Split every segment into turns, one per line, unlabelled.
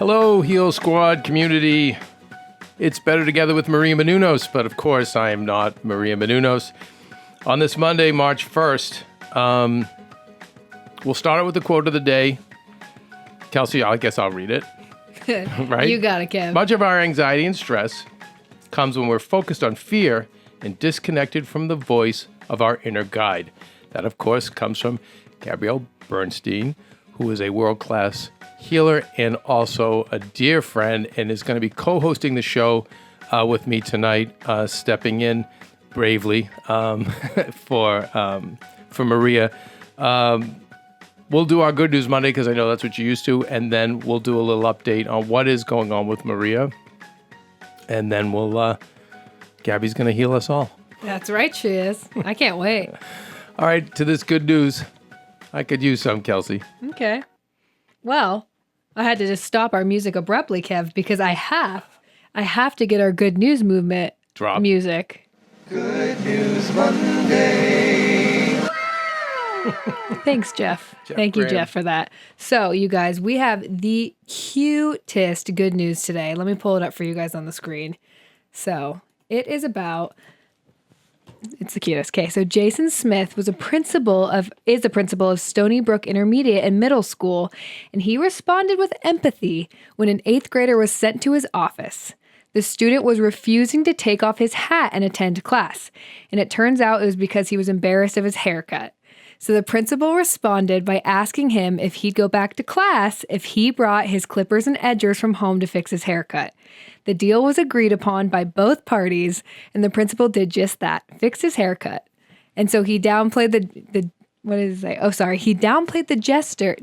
Hello, Heal Squad community. It's Better Together with Maria Menounos, but of course I am not Maria Menounos. On this Monday, March 1st, we'll start out with the quote of the day. Kelsey, I guess I'll read it. Right?
You got it, Kev.
Much of our anxiety and stress comes when we're focused on fear and disconnected from the voice of our inner guide. That, of course, comes from Gabrielle Bernstein, who is a world-class healer and also a dear friend, and is going to be co-hosting the show with me tonight, stepping in bravely for Maria. We'll do our Good News Monday because I know that's what you're used to, and then we'll do a little update on what is going on with Maria, and then Gabby's going to heal us all.
That's right, she is. I can't wait.
All right, to this good news. I could use some, Kelsey.
Okay. Well, I had to just stop our music abruptly, Kev, because I have to get our good news movement music.
Good News Monday.
Thanks, Jeff. Thank you, Jeff, for that. So, you guys, we have the cutest good news today. Let me pull it up for you guys on the screen. So, it's the cutest. Okay, so Jason Smith is a principal of Stony Brook Intermediate and Middle School, and he responded with empathy when an 8th grader was sent to his office. The student was refusing to take off his hat and attend class, and it turns out it was because he was embarrassed of his haircut. So the principal responded by asking him if he'd go back to class if he brought his clippers and edgers from home to fix his haircut. The deal was agreed upon by both parties, and the principal did just that, fixed his haircut. And so he downplayed He downplayed the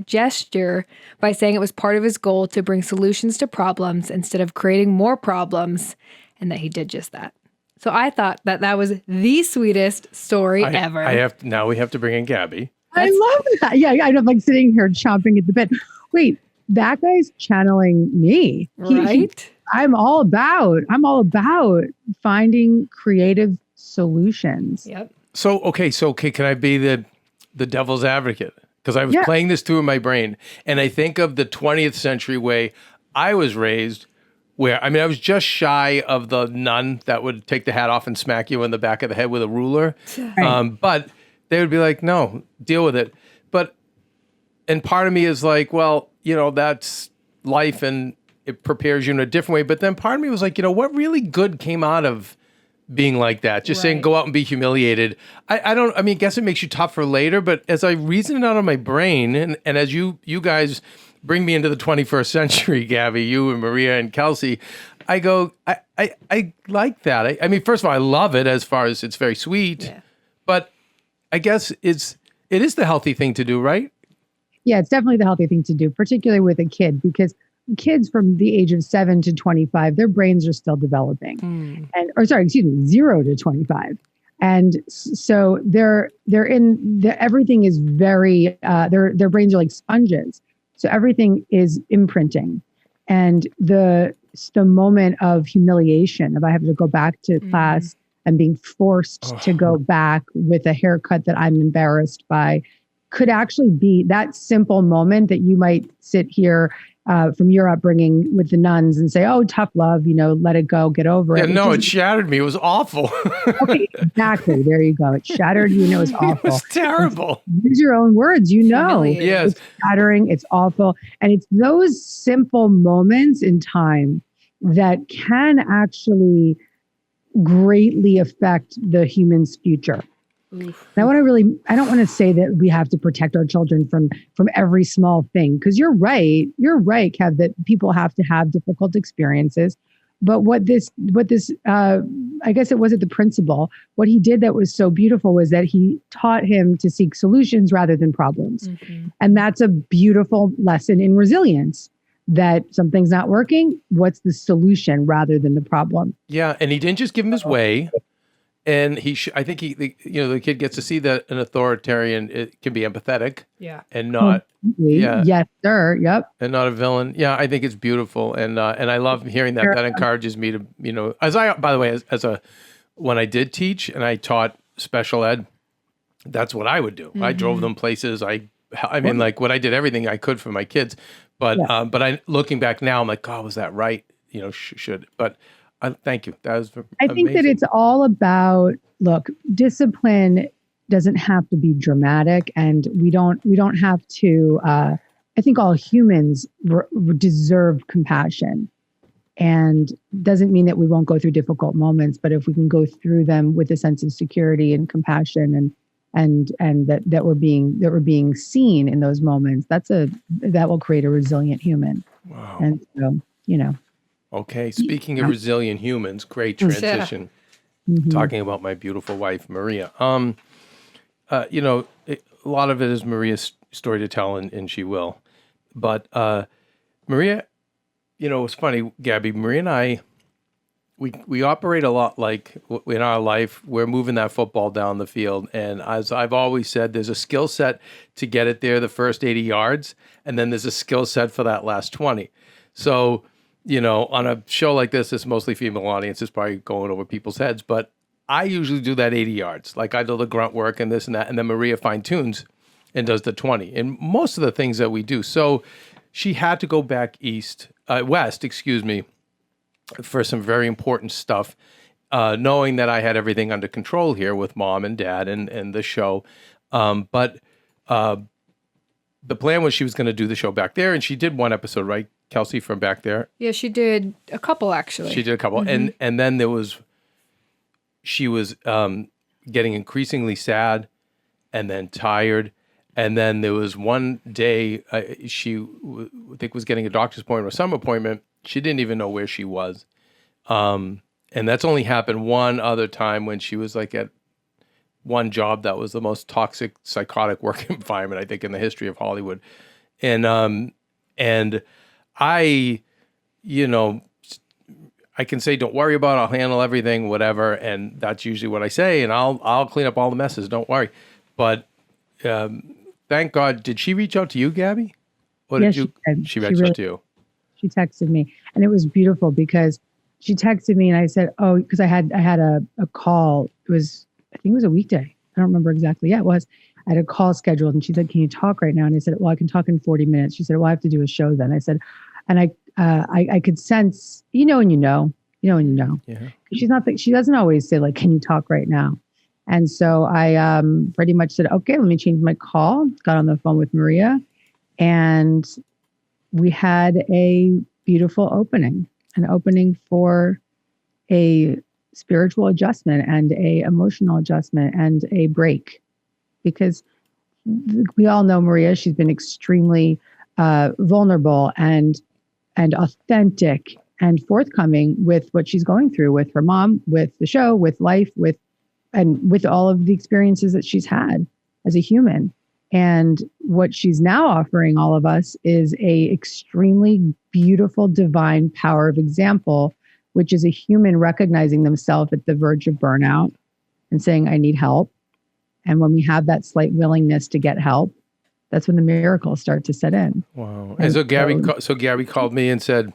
gesture by saying it was part of his goal to bring solutions to problems instead of creating more problems, and that he did just that. So I thought that was the sweetest story ever.
Now we have to bring in Gabby.
I love that. Yeah, I'm like sitting here chomping at the bit. Wait, that guy's channeling me.
Right?
I'm all about finding creative solutions.
Yep.
So, can I be the devil's advocate? Because I was playing this through in my brain, and I think of the 20th century way I was raised, where, I was just shy of the nun that would take the hat off and smack you in the back of the head with a ruler.
Right.
But they would be like, no, deal with it. And part of me is like, well, that's life and it prepares you in a different way. But then part of me was like, what really good came out of being like that? Just saying, go out and be humiliated. I guess it makes you tough for later. But as I reason it out of my brain, and as you guys bring me into the 21st century, Gabby, you and Maria and Kelsey, I go, I like that. First of all, I love it as far as it's very sweet, but I guess it is the healthy thing to do, right?
Yeah, it's definitely the healthy thing to do, particularly with a kid, because kids from the age of 7 to 25, their brains are still developing. 0 to 25. And so everything is very, their brains are like sponges. So everything is imprinting. And the moment of humiliation, of I have to go back to class and being forced to go back with a haircut that I'm embarrassed by, could actually be that simple moment that you might sit here from your upbringing with the nuns and say, oh, tough love, let it go, get over it.
No, it shattered me. It was awful.
Okay, exactly. There you go. It shattered you. It was awful.
It was terrible.
Use your own words,
Yes.
It's shattering. It's awful. And it's those simple moments in time that can actually greatly affect the human's future.
Oof.
I don't want to say that we have to protect our children from every small thing, because you're right, Kev, that people have to have difficult experiences. But what this, I guess it wasn't the principal, what he did that was so beautiful was that he taught him to seek solutions rather than problems. Mm-hmm. And that's a beautiful lesson in resilience, that something's not working. What's the solution rather than the problem?
Yeah. And he didn't just give him his way. And I think the kid gets to see that an authoritarian, it can be empathetic, and not,
yes, sir, yep,
and not a villain. Yeah, I think it's beautiful, and I love hearing that. That encourages me to, by the way, when I did teach and I taught special ed, that's what I would do. Mm-hmm. I drove them places. I mean, like, what I did everything I could for my kids, But
Yeah.
but I looking back now, I'm like, God, was that right? You know, should. But thank you. That was
I think that
amazing.
it's all about, look, discipline doesn't have to be dramatic, and we don't have to. I think all humans deserve compassion, and doesn't mean that we won't go through difficult moments. But if we can go through them with a sense of security and compassion, and that we're being seen in those moments, that will create a resilient human.
Wow.
And so,
Okay. Speaking of resilient humans, great transition. Talking about my beautiful wife, Maria. You know, a lot of it is Maria's story to tell, and she will. But Maria, you know, it's funny, Gabby. Maria and I, we operate a lot like in our life. We're moving that football down the field, and as I've always said, there's a skill set to get it there the first 80 yards, and then there's a skill set for that last 20. So, you know, on a show like this, it's mostly female audience. It's probably going over people's heads, but I usually do that 80 yards. Like I do the grunt work and this and that, and then Maria fine tunes and does the 20. And most of the things that we do. So she had to go back west, excuse me, for some very important stuff, knowing that I had everything under control here with mom and dad and the show. But the plan was she was going to do the show back there, and she did one episode, right, Kelsey, from back there?
Yeah, she did a couple, actually.
She did a couple. And then she was getting increasingly sad and then tired. And then there was one day she, I think, was getting a doctor's appointment or some appointment. She didn't even know where she was. And that's only happened one other time when she was like at one job that was the most toxic, psychotic work environment, I think, in the history of Hollywood. And I, you know, I can say, don't worry about it. I'll handle everything, whatever. And that's usually what I say. And I'll clean up all the messes. Don't worry. But thank God. Did she reach out to you, Gabby? Or
Yeah,
did you?
she did.
She reached out to you.
She texted me, and it was beautiful because she texted me, and I said, "Oh," because I had a call. I think it was a weekday. I don't remember exactly. Yeah, it was. I had a call scheduled, and she said, "Can you talk right now?" And I said, "Well, I can talk in 40 minutes." She said, "Well, I have to do a show then." I said, and I could sense, you know.
Yeah.
She doesn't always say like, "Can you talk right now?" And so I pretty much said, "Okay, let me change my call." Got on the phone with Maria, and we had a beautiful opening, an opening for a spiritual adjustment and a emotional adjustment and a break, because we all know Maria. She's been extremely vulnerable and authentic and forthcoming with what she's going through with her mom, with the show, with life, with all of the experiences that she's had as a human. And what she's now offering all of us is a extremely beautiful, divine power of example, which is a human recognizing themselves at the verge of burnout and saying, I need help. And when we have that slight willingness to get help, that's when the miracles start to set in.
Wow. And so Gabby called me and said,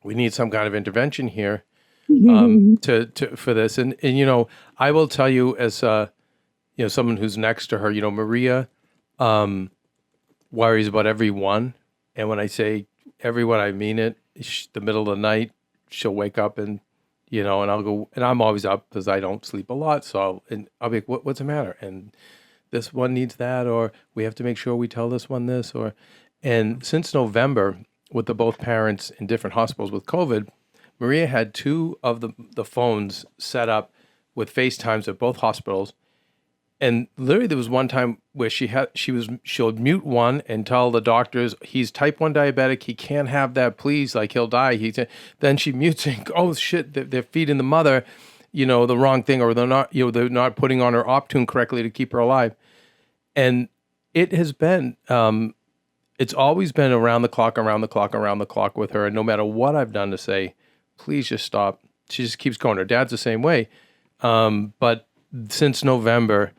we need some kind of intervention here for this. And you know, I will tell you as you know, someone who's next to her, you know, Maria worries about everyone. And when I say everyone, I mean it. The middle of the night, she'll wake up and, you know, and I'll go, and I'm always up because I don't sleep a lot. So I'll be like, what's the matter? And this one needs that, or we have to make sure we tell this one this, and since November, with the both parents in different hospitals with COVID, Maria had two of the phones set up with FaceTimes at both hospitals. And literally there was one time where she'll mute one and tell the doctors, he's type 1 diabetic, he can't have that, please, like he'll die. Then she mutes and, oh shit, they're feeding the mother, you know, the wrong thing, or they're not putting on her Optune correctly to keep her alive. And it has been, it's always been around the clock with her. And no matter what I've done to say, please just stop, she just keeps going. Her dad's the same way. But since November,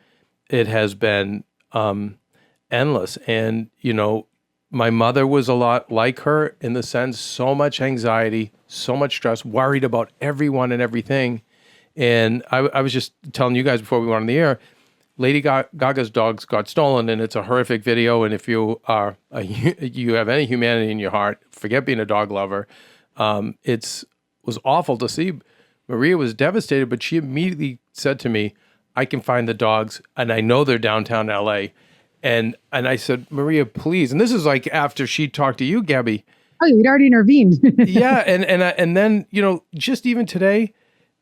it has been endless. And, you know, my mother was a lot like her in the sense, so much anxiety, so much stress, worried about everyone and everything. And I was just telling you guys before we went on the air, Lady Gaga's dogs got stolen, and it's a horrific video. And if you are you have any humanity in your heart, forget being a dog lover. It was awful to see. Maria was devastated, but she immediately said to me, "I can find the dogs, and I know they're downtown LA." And I said, "Maria, please." And this is like after she talked to you, Gabby.
Oh, we'd already intervened.
Yeah, and then just even today,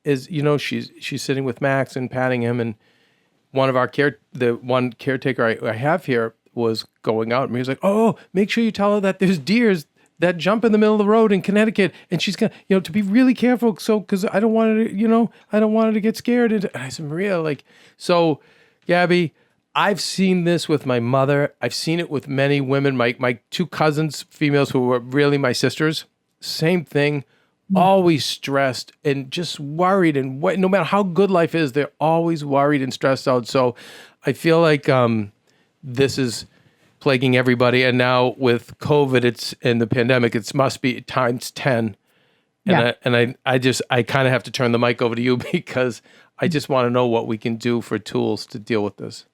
is she's sitting with Max and patting him, and one of our the one caretaker I have here was going out, and he was like, "Oh, make sure you tell her that there's deers that jump in the middle of the road in Connecticut, and she's gonna, to be really careful. So, because I don't want her to, I don't want her to get scared." And I said, "Maria, so, Gabby, I've seen this with my mother. I've seen it with many women. My two cousins, females who were really my sisters, same thing." Always stressed and just worried, and no matter how good life is, they're always worried and stressed out. So I feel like this is plaguing everybody, and now with COVID, and the pandemic, it must be times 10. And I kind of have to turn the mic over to you because I just want to know what we can do for tools to deal with this.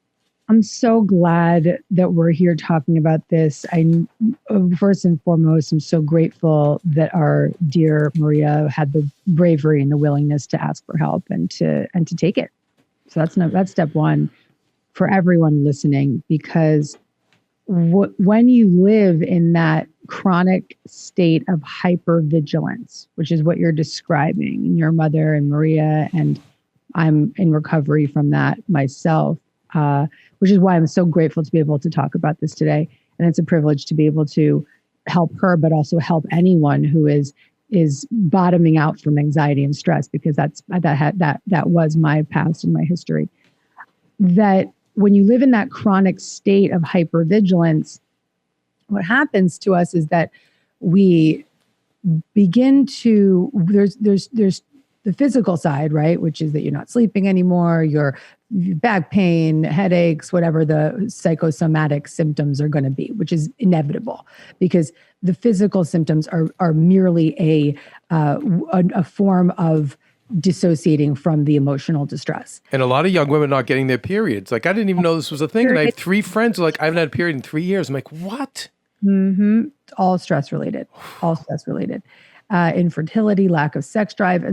I'm so glad that we're here talking about this. First and foremost, I'm so grateful that our dear Maria had the bravery and the willingness to ask for help and to take it. So that's step one for everyone listening, because when you live in that chronic state of hypervigilance, which is what you're describing, and your mother and Maria, and I'm in recovery from that myself, which is why I'm so grateful to be able to talk about this today. And it's a privilege to be able to help her, but also help anyone who is bottoming out from anxiety and stress, because that was my past and my history. That when you live in that chronic state of hypervigilance, what happens to us is that we begin to, there's the physical side, right? Which is that you're not sleeping anymore, your back pain, headaches, whatever the psychosomatic symptoms are going to be, which is inevitable because the physical symptoms are merely a form of dissociating from the emotional distress.
And a lot of young women not getting their periods. Like, I didn't even know this was a thing. And I have 3 friends who are like, I haven't had a period in 3 years. I'm like, what?
Mm-hmm. All stress related. Infertility, lack of sex drive,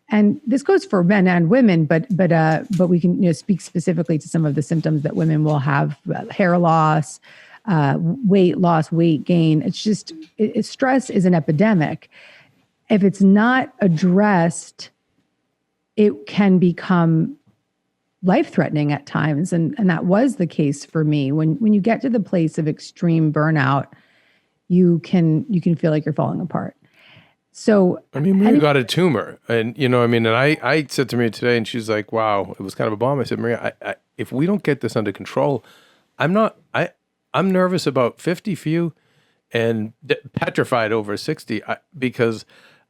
and this goes for men and women, but we can speak specifically to some of the symptoms that women will have: hair loss, weight loss, weight gain. It's just stress is an epidemic. If it's not addressed, it can become life-threatening at times, and that was the case for me. When you get to the place of extreme burnout, you can feel like you're falling apart. So
I mean, Maria got a tumor, and and I said to Maria today, and she's like, "Wow, it was kind of a bomb." I said, "Maria, if we don't get this under control, I'm nervous about 50 for you, and petrified over 60, because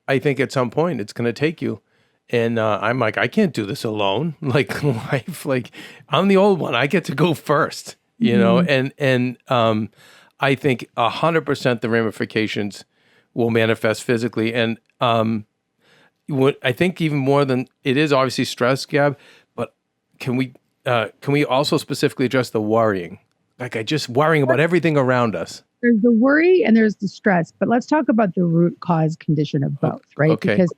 I think at some point it's going to take you." And I'm like, I can't do this alone. Like life, like I'm the old one. I get to go first, and I think 100% the ramifications will manifest physically. And what I think even more than it is obviously stress, Gab, but can we also specifically address the worrying? Like, I just worrying about everything around us.
There's the worry and there's the stress, but let's talk about the root cause condition of both, right?
Okay.
Because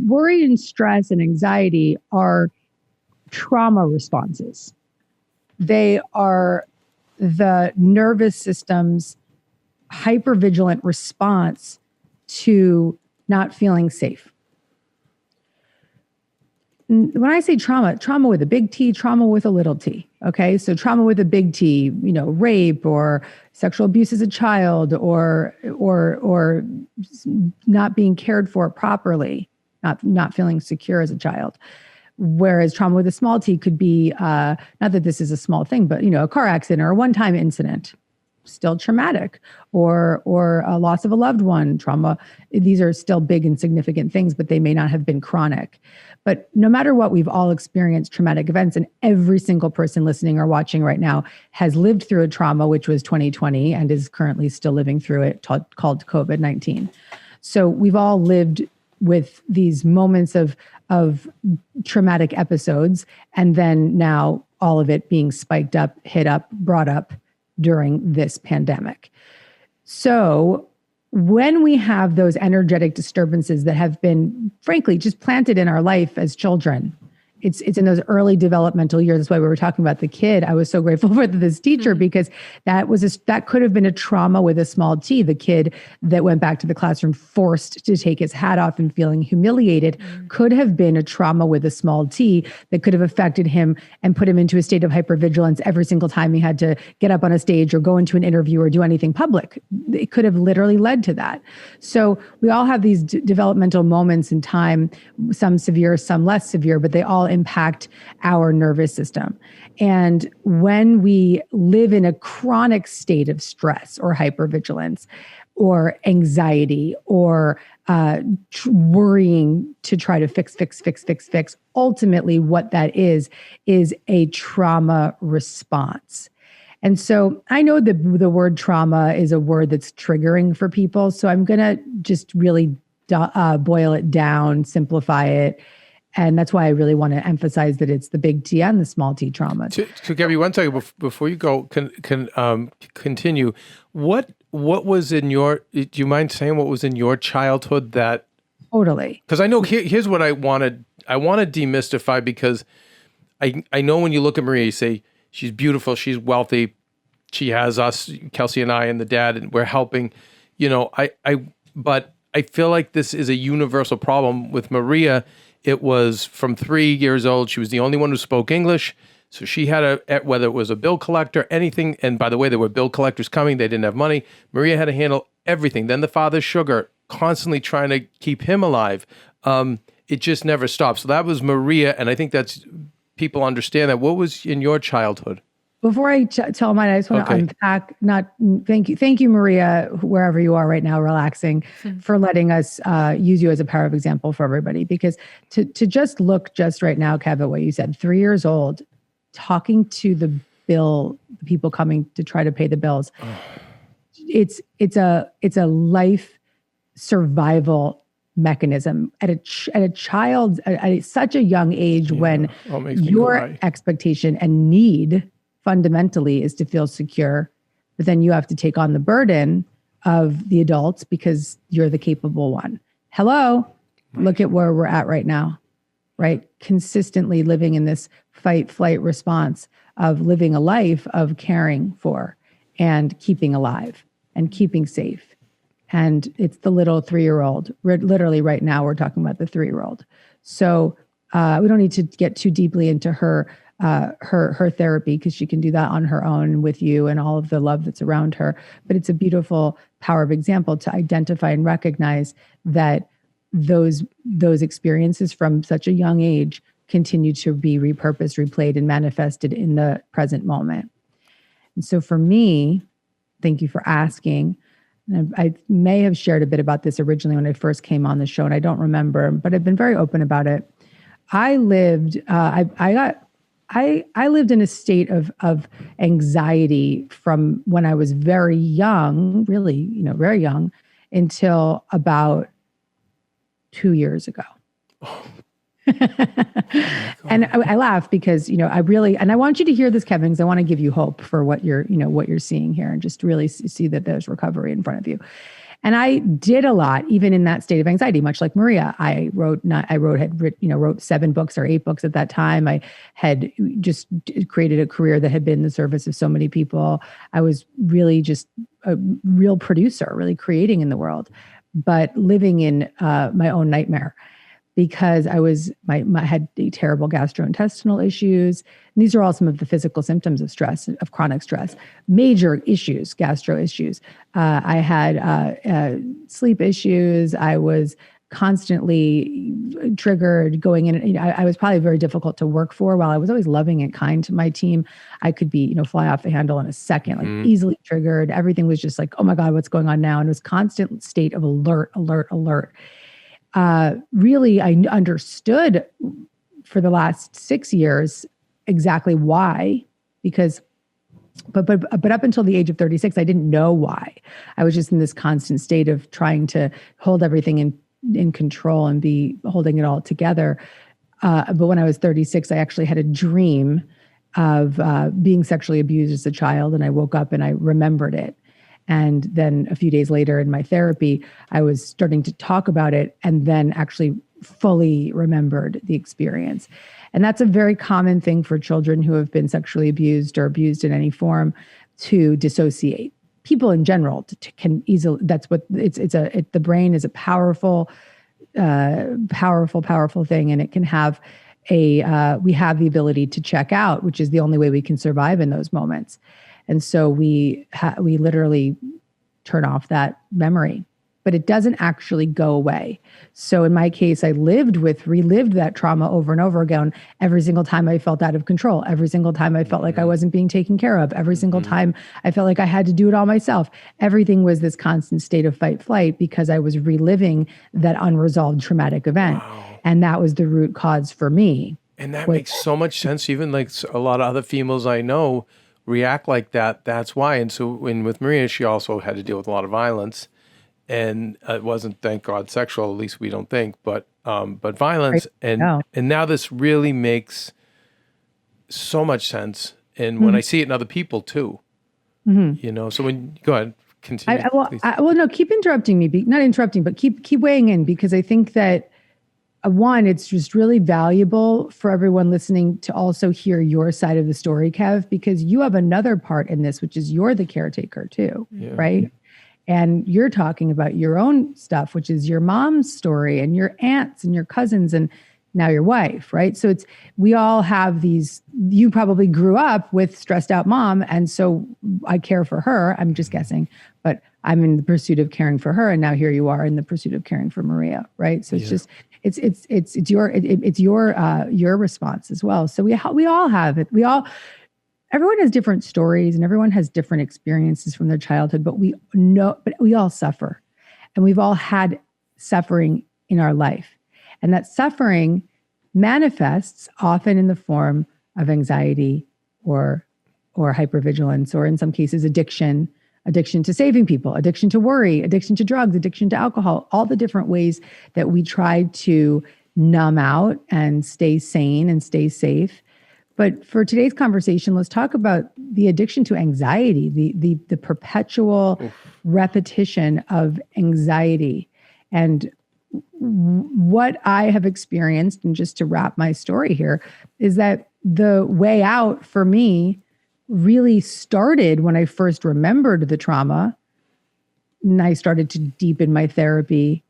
worry and stress and anxiety are trauma responses. They are the nervous system's hypervigilant response to not feeling safe. When I say trauma with a big T, trauma with a little t. Okay. So trauma with a big T, rape or sexual abuse as a child, or not being cared for properly, not feeling secure as a child. Whereas trauma with a small t could be, not that this is a small thing, but a car accident or a one-time incident, still traumatic, or a loss of a loved one, trauma. These are still big and significant things, but they may not have been chronic. But no matter what, we've all experienced traumatic events, and every single person listening or watching right now has lived through a trauma, which was 2020 and is currently still living through it, called COVID-19. So we've all lived with these moments of traumatic episodes, and then now all of it being spiked up, hit up, brought up during this pandemic. So when we have those energetic disturbances that have been, frankly, just planted in our life as children, it's in those early developmental years. That's why we were talking about the kid. I was so grateful for this teacher because that could have been a trauma with a small t. The kid that went back to the classroom forced to take his hat off and feeling humiliated could have been a trauma with a small t that could have affected him and put him into a state of hypervigilance every single time he had to get up on a stage or go into an interview or do anything public. It could have literally led to that. So we all have these developmental moments in time, some severe, some less severe, but they all impact our nervous system. And when we live in a chronic state of stress or hypervigilance or anxiety or worrying to try to fix, ultimately what that is a trauma response. And so I know that the word trauma is a word that's triggering for people. So I'm going to just really boil it down, simplify it. And that's why I really want to emphasize that it's the big T and the small t trauma.
So Gabby, one second before you go, can continue. What was in your? Do you mind saying what was in your childhood that?
Totally.
Because I know here's what I wanted. I want to demystify because I know when you look at Maria, you say she's beautiful, she's wealthy, she has us, Kelsey and I, and the dad, and we're helping. But I feel like this is a universal problem with Maria. It was from 3 years old. She was the only one who spoke English. So she had whether it was a bill collector, anything. And by the way, there were bill collectors coming. They didn't have money. Maria had to handle everything. Then the father's sugar, constantly trying to keep him alive. It just never stopped. So that was Maria. And I think that's, people understand that. What was in your childhood?
Before I tell mine, I just want to unpack, thank you, Maria, wherever you are right now, relaxing, for letting us use you as a power of example for everybody. Because to just look just right now, Kev, at what you said, 3 years old, talking to the people coming to try to pay the bills. It's a life survival mechanism at a child at such a young age when your expectation and need fundamentally is to feel secure, but then you have to take on the burden of the adults because you're the capable one. Hello, look at where we're at right now, right? Consistently living in this fight, flight response of living a life of caring for and keeping alive and keeping safe. And it's the little 3-year-old. Literally right now, we're talking about the 3-year-old. So we don't need to get too deeply into her therapy because she can do that on her own with you and all of the love that's around her. But it's a beautiful power of example to identify and recognize that those experiences from such a young age continue to be repurposed, replayed, and manifested in the present moment. And so for me, thank you for asking. And I may have shared a bit about this originally when I first came on the show, and I don't remember, but I've been very open about it. I lived, I lived in a state of anxiety from when I was very young, really, very young, until about 2 years ago. And I laugh because, I really, and I want you to hear this, Kevin, because I want to give you hope for what you're seeing here and just really see that there's recovery in front of you. And I did a lot, even in that state of anxiety, much like Maria. I wrote 7 books or 8 books at that time. I had just created a career that had been in the service of so many people. I was really just a real producer, really creating in the world, but living in my own nightmare because I had terrible gastrointestinal issues. And these are all some of the physical symptoms of stress, of chronic stress, major issues, gastro issues. I had sleep issues. I was constantly triggered going in. I was probably very difficult to work for. While I was always loving and kind to my team, I could be, fly off the handle in a second, like easily triggered. Everything was just like, oh my God, what's going on now? And it was constant state of alert. Really, I understood for the last 6 years exactly why, because, but up until the age of 36, I didn't know why. I was just in this constant state of trying to hold everything in control and be holding it all together. But when I was 36, I actually had a dream of being sexually abused as a child. And I woke up and I remembered it. And then a few days later in my therapy, I was starting to talk about it and then actually fully remembered the experience. And that's a very common thing for children who have been sexually abused or abused in any form, to dissociate. People in general can easily, that's what the brain is a powerful thing. And it can have we have the ability to check out, which is the only way we can survive in those moments. And so we literally turn off that memory, but it doesn't actually go away. So in my case, I relived that trauma over and over again. Every single time I felt out of control, every single time I felt like I wasn't being taken care of, every single time I felt like I had to do it all myself. Everything was this constant state of fight flight because I was reliving that unresolved traumatic event.
Wow.
And that was the root cause for me.
And that makes so much sense. Even like a lot of other females I know react like that. That's why. And so with Maria, she also had to deal with a lot of violence. And it wasn't, thank God, sexual, at least we don't think, but violence. And now this really makes so much sense. And when I see it in other people too, so go ahead, continue.
No, keep interrupting me. Not interrupting, but keep weighing in, because I think that one, it's just really valuable for everyone listening to also hear your side of the story, Kev, because you have another part in this, which is you're the caretaker too, right? And you're talking about your own stuff, which is your mom's story and your aunts and your cousins and now your wife, right? So we all have these, you probably grew up with stressed out mom. And so I care for her. I'm just guessing, but I'm in the pursuit of caring for her. And now here you are in the pursuit of caring for Maria, right? So it's just, it's your response as well. So we all have it. Everyone has different stories and everyone has different experiences from their childhood, but we all suffer, and we've all had suffering in our life. And that suffering manifests often in the form of anxiety or hypervigilance, or in some cases, addiction to saving people, addiction to worry, addiction to drugs, addiction to alcohol, all the different ways that we try to numb out and stay sane and stay safe. But for today's conversation, let's talk about the addiction to anxiety, the perpetual repetition of anxiety. And what I have experienced, and just to wrap my story here, is that the way out for me really started when I first remembered the trauma. And I started to deepen my therapy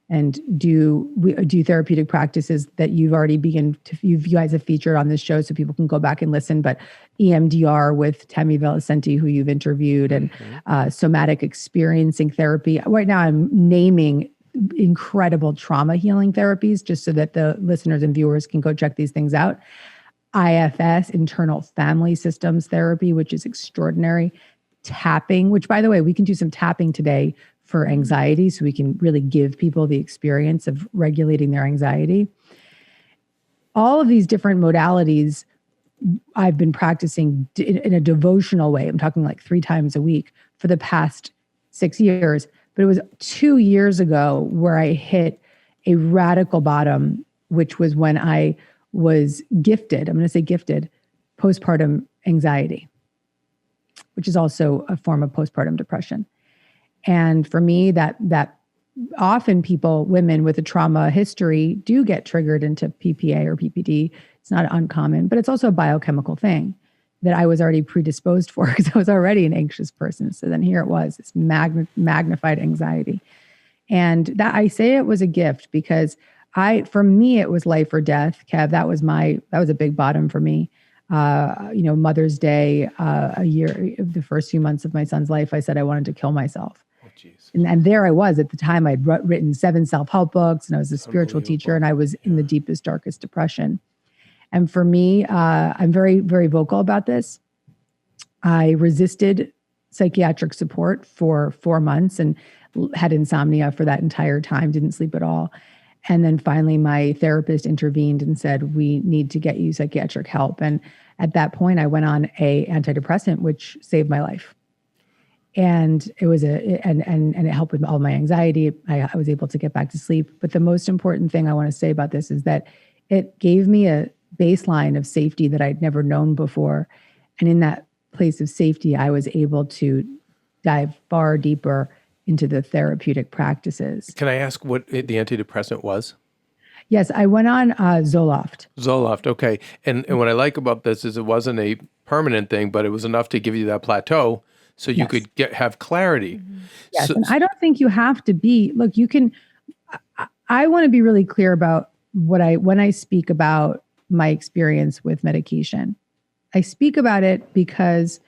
and do therapeutic practices that you guys have featured on this show, so people can go back and listen. But EMDR with Tammy Vellicenti, who you've interviewed, and somatic experiencing therapy. Right now, I'm naming incredible trauma healing therapies, just so that the listeners and viewers can go check these things out. IFS, internal family systems therapy, which is extraordinary. Tapping, which, by the way, we can do some tapping today for anxiety, so we can really give people the experience of regulating their anxiety. All of these different modalities I've been practicing in a devotional way. I'm talking like 3 times a week for the past 6 years. But it was 2 years ago where I hit a radical bottom, which was when I was gifted, I'm going to say gifted, postpartum anxiety, which is also a form of postpartum depression. And for me, that often women with a trauma history do get triggered into PPA or PPD. It's not uncommon, but it's also a biochemical thing that I was already predisposed for, because I was already an anxious person. So then here it was, this magnified anxiety. And that I say it was a gift, because for me, it was life or death, Kev. That was a big bottom for me. Mother's Day, the first few months of my son's life, I said I wanted to kill myself. And there I was. At the time, I'd written 7 self-help books, and I was a spiritual teacher, and I was in the deepest, darkest depression. And for me, I'm very, very vocal about this. I resisted psychiatric support for 4 months and had insomnia for that entire time, didn't sleep at all. And then finally, my therapist intervened and said, we need to get you psychiatric help. And at that point, I went on a antidepressant, which saved my life. And it was and it helped with all my anxiety. I was able to get back to sleep. But the most important thing I want to say about this is that it gave me baseline of safety that I'd never known before. And in that place of safety, I was able to dive far deeper into the therapeutic practices.
Can I ask what the antidepressant was?
Yes, I went on Zoloft.
Zoloft, okay. And what I like about this is it wasn't a permanent thing, but it was enough to give you that plateau so you could have clarity.
Yes, and I don't think you have to be, look, you can, I want to be really clear about when I speak about my experience with medication. I speak about it because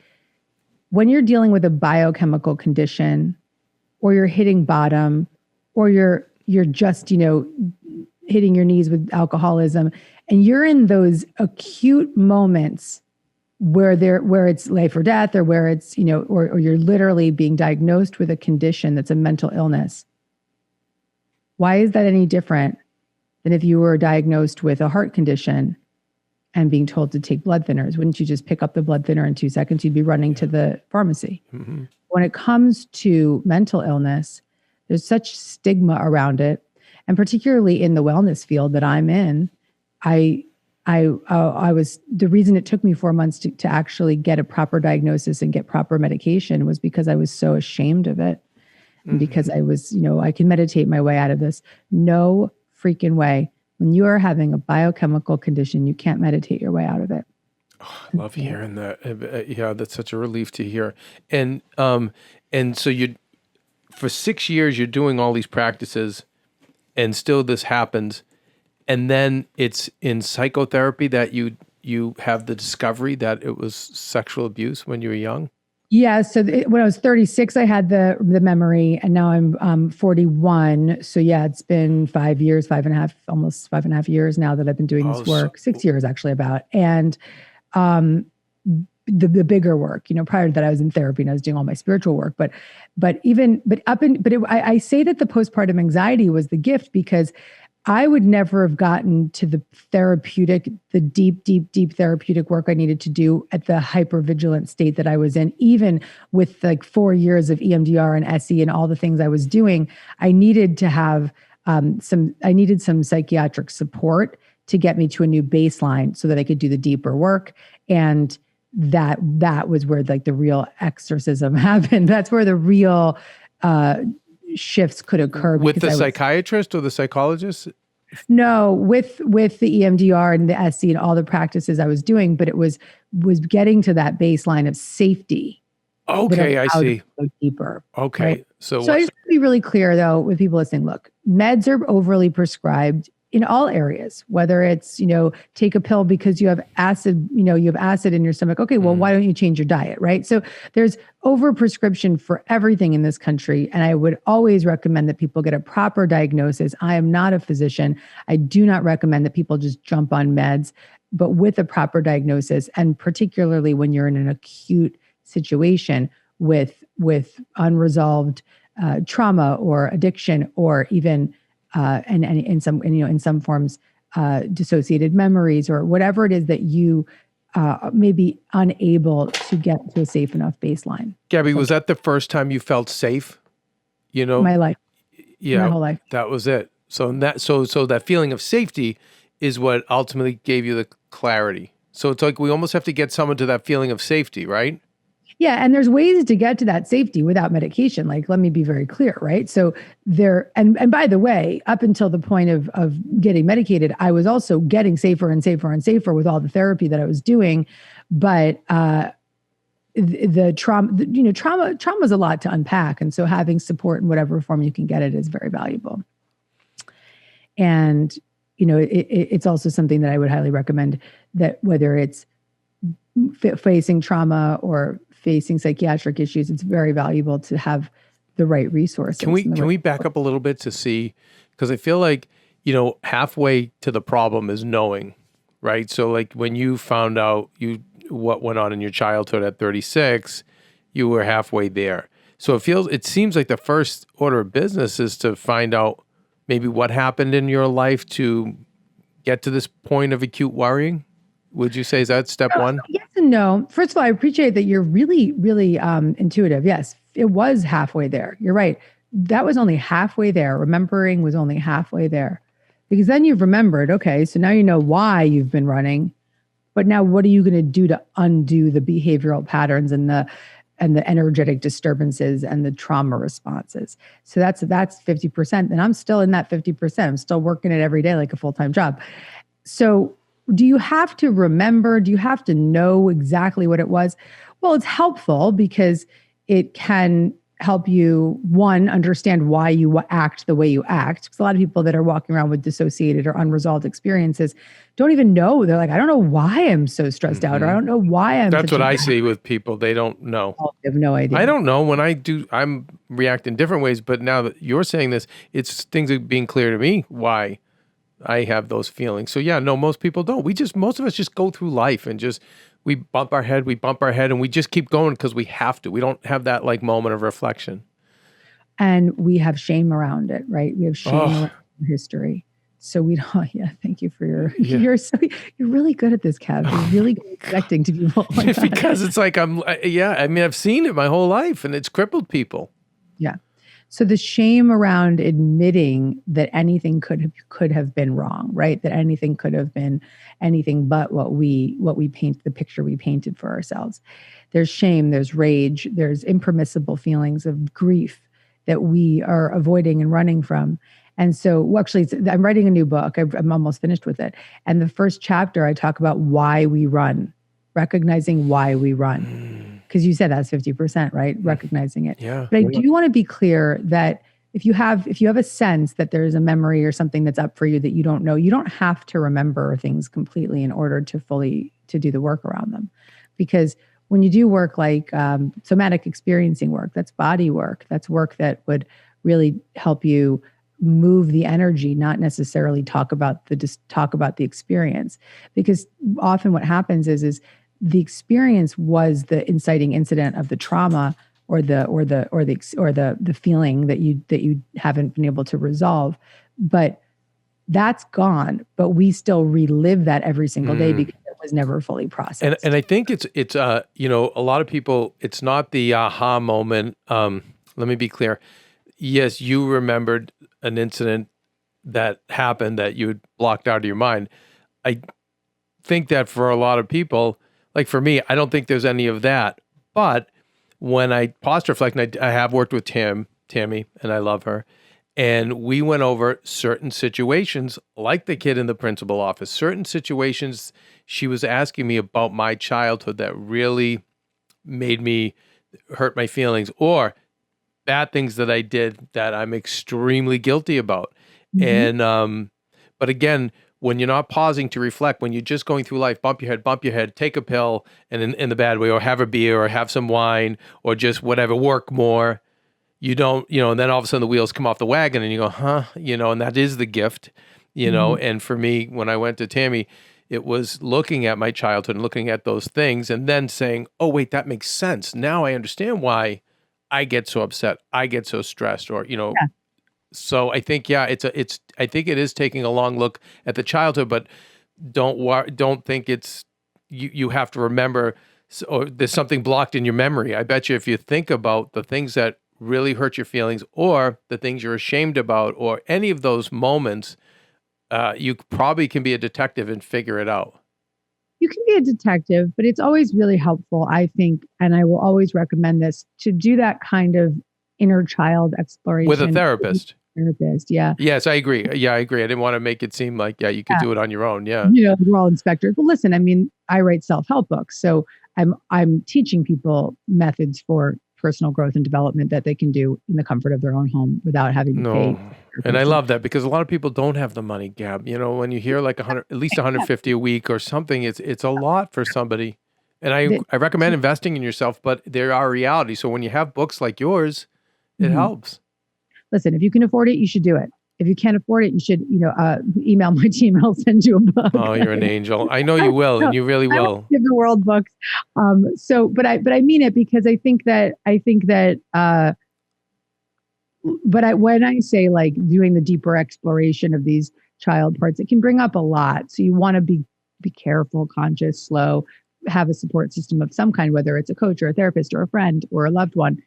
when you're dealing with a biochemical condition, or you're hitting bottom, or you're just, hitting your knees with alcoholism, and you're in those acute moments where it's life or death, or where it's, or you're literally being diagnosed with a condition that's a mental illness. Why is that any different than if you were diagnosed with a heart condition and being told to take blood thinners? Wouldn't you just pick up the blood thinner in 2 seconds? You'd be running to the pharmacy. Mm-hmm. When it comes to mental illness, there's such stigma around it. And particularly in the wellness field that I'm in, I was, the reason it took me 4 months to actually get a proper diagnosis and get proper medication was because I was so ashamed of it. And because I was, I can meditate my way out of this. No freaking way. When you are having a biochemical condition, you can't meditate your way out of it.
Oh, I love hearing that. Yeah, that's such a relief to hear. And so for 6 years, you're doing all these practices, and still this happens. And then it's in psychotherapy that you have the discovery that it was sexual abuse when you were young?
Yeah. So when I was 36, I had the memory, and now I'm 41. So yeah, it's been 5 years, almost 5.5 years now that I've been doing this work. 6 years actually about. And the bigger work, prior to that I was in therapy and I was doing all my spiritual work, I say that the postpartum anxiety was the gift, because I would never have gotten to the deep therapeutic work I needed to do at the hypervigilant state that I was in, even with like 4 years of EMDR and SE and all the things I was doing. I needed to have some psychiatric support to get me to a new baseline so that I could do the deeper work. And that was where like the real exorcism happened. That's where the real shifts could occur.
With the psychiatrist or the psychologist?
No, with the EMDR and the SC and all the practices I was doing, but it was getting to that baseline of safety.
Okay, I see.
Go deeper.
Okay.
Right?
So
I just want to be really clear though with people listening. Look, meds are overly prescribed in all areas, whether it's, take a pill because you have acid, you have acid in your stomach. Okay, well, why don't you change your diet, right? So there's overprescription for everything in this country. And I would always recommend that people get a proper diagnosis. I am not a physician. I do not recommend that people just jump on meds, but with a proper diagnosis. And particularly when you're in an acute situation with unresolved trauma or addiction, or even and in some forms, dissociated memories, or whatever it is that you may be unable to get to a safe enough baseline.
Gabby, was that the first time you felt safe?
My life.
Yeah,
my whole life.
That was it. So that feeling of safety is what ultimately gave you the clarity. So it's like we almost have to get someone to that feeling of safety, right?
Yeah. And there's ways to get to that safety without medication. Like, let me be very clear, right? So and by the way, up until the point of getting medicated, I was also getting safer and safer and safer with all the therapy that I was doing. But the trauma is a lot to unpack. And so having support in whatever form you can get it is very valuable. And, it's also something that I would highly recommend, that whether it's facing trauma or facing psychiatric issues, it's very valuable to have the right resources.
Can we back up a little bit to see, because I feel like, halfway to the problem is knowing, right? So like when you found out what went on in your childhood at 36, you were halfway there. So it seems like the first order of business is to find out maybe what happened in your life to get to this point of acute worrying. Would you say, is that step one?
Yes and no. First of all, I appreciate that you're really, really intuitive. Yes, it was halfway there. You're right. That was only halfway there. Remembering was only halfway there. Because then you've remembered, okay, so now you know why you've been running, but now what are you going to do to undo the behavioral patterns and the energetic disturbances and the trauma responses? So that's 50%. And I'm still in that 50%. I'm still working it every day like a full-time job. So do you have to remember? Do you have to know exactly what it was? Well, it's helpful because it can help you, one, understand why you act the way you act. Because a lot of people that are walking around with dissociated or unresolved experiences don't even know. They're like, I don't know why I'm so stressed out, or I don't know why I'm.
That's what I see with people. They don't know.
They have no idea.
I don't know. When I do, I'm reacting different ways. But now that you're saying this, it's things are being clear to me why I have those feelings. So yeah, no, most people don't. Most of us just go through life and we bump our head, and we just keep going because we have to. We don't have that like moment of reflection.
And we have shame around it, right? We have shame around history. So we don't, thank you for you're really good at this, Cav. You're really good at connecting to people. Like
because it's like, I've seen it my whole life and it's crippled people. Yeah.
So the shame around admitting that anything could have been wrong, right? That anything could have been anything but what we paint, the picture we painted for ourselves. There's shame, there's rage, there's impermissible feelings of grief that we are avoiding and running from. And so actually, I'm writing a new book. I'm almost finished with it. And the first chapter, I talk about why we run, recognizing why we run. Because you said that's 50%, right? Recognizing it.
Yeah.
But I do want to be clear that if you have a sense that there's a memory or something that's up for you that you don't know, you don't have to remember things completely in order to do the work around them. Because when you do work like somatic experiencing work, that's body work. That's work that would really help you move the energy, not necessarily talk about the experience. Because often what happens is the experience was the inciting incident of the trauma or the feeling that you haven't been able to resolve, but that's gone. But we still relive that every single day because it was never fully processed.
And I think it's a lot of people, it's not the aha moment. Let me be clear. Yes, you remembered an incident that happened that you had blocked out of your mind. I think that for a lot of people, like for me, I don't think there's any of that. But when I pause to reflect, and I have worked with Tammy, and I love her, and we went over certain situations, like the kid in the principal office, certain situations she was asking me about my childhood that really made me hurt my feelings, or bad things that I did that I'm extremely guilty about. And, but again, when you're not pausing to reflect, when you're just going through life, bump your head, take a pill, and in the bad way, or have a beer, or have some wine, or just whatever, work more, you don't, and then all of a sudden the wheels come off the wagon and you go, and that is the gift, and for me, when I went to Tammy, it was looking at my childhood and looking at those things and then saying, oh, wait, that makes sense. Now I understand why I get so upset, I get so stressed, or, So I think, I think it is taking a long look at the childhood, but don't think it's, you have to remember, or there's something blocked in your memory. I bet you if you think about the things that really hurt your feelings, or the things you're ashamed about, or any of those moments, you probably can be a detective and figure it out.
You can be a detective, but it's always really helpful, I think, and I will always recommend this, to do that kind of inner child exploration.
With a therapist.
Yeah.
Yes, I agree. Yeah, I agree. I didn't want to make it seem like, you could do it on your own. Yeah.
We're all inspectors. Well, listen, I mean, I write self-help books, so I'm teaching people methods for personal growth and development that they can do in the comfort of their own home without having to pay.
And I love that, because a lot of people don't have the money, Gab. When you hear like at least 150 a week or something, it's a lot for somebody. And I recommend investing in yourself, but there are realities. So when you have books like yours, it helps.
Listen, if you can afford it, you should do it. If you can't afford it, you should, email my team and I'll send you a book.
Oh, you're an angel. I know you will, and you really will.
I won't give the world books. But I mean it, because I think that, when I say like doing the deeper exploration of these child parts, it can bring up a lot. So you want to be careful, conscious, slow, have a support system of some kind, whether it's a coach or a therapist or a friend or a loved one,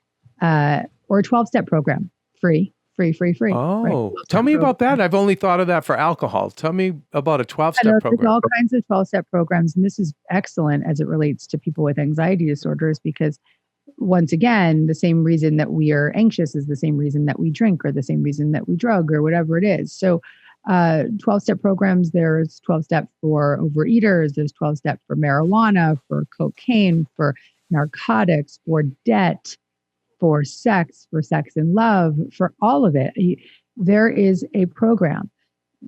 or a 12-step program. Free free.
Oh, tell me about that. I've only thought of that for alcohol. Tell me about a 12-step
There's
program.
all kinds of 12-step programs, and this is excellent as it relates to people with anxiety disorders because, once again, the same reason that we are anxious is the same reason that we drink or the same reason that we drug or whatever it is. So 12-step programs, there's 12-step for overeaters, there's 12-step for marijuana, for cocaine, for narcotics, for debt, for sex and love, for all of it. There is a program.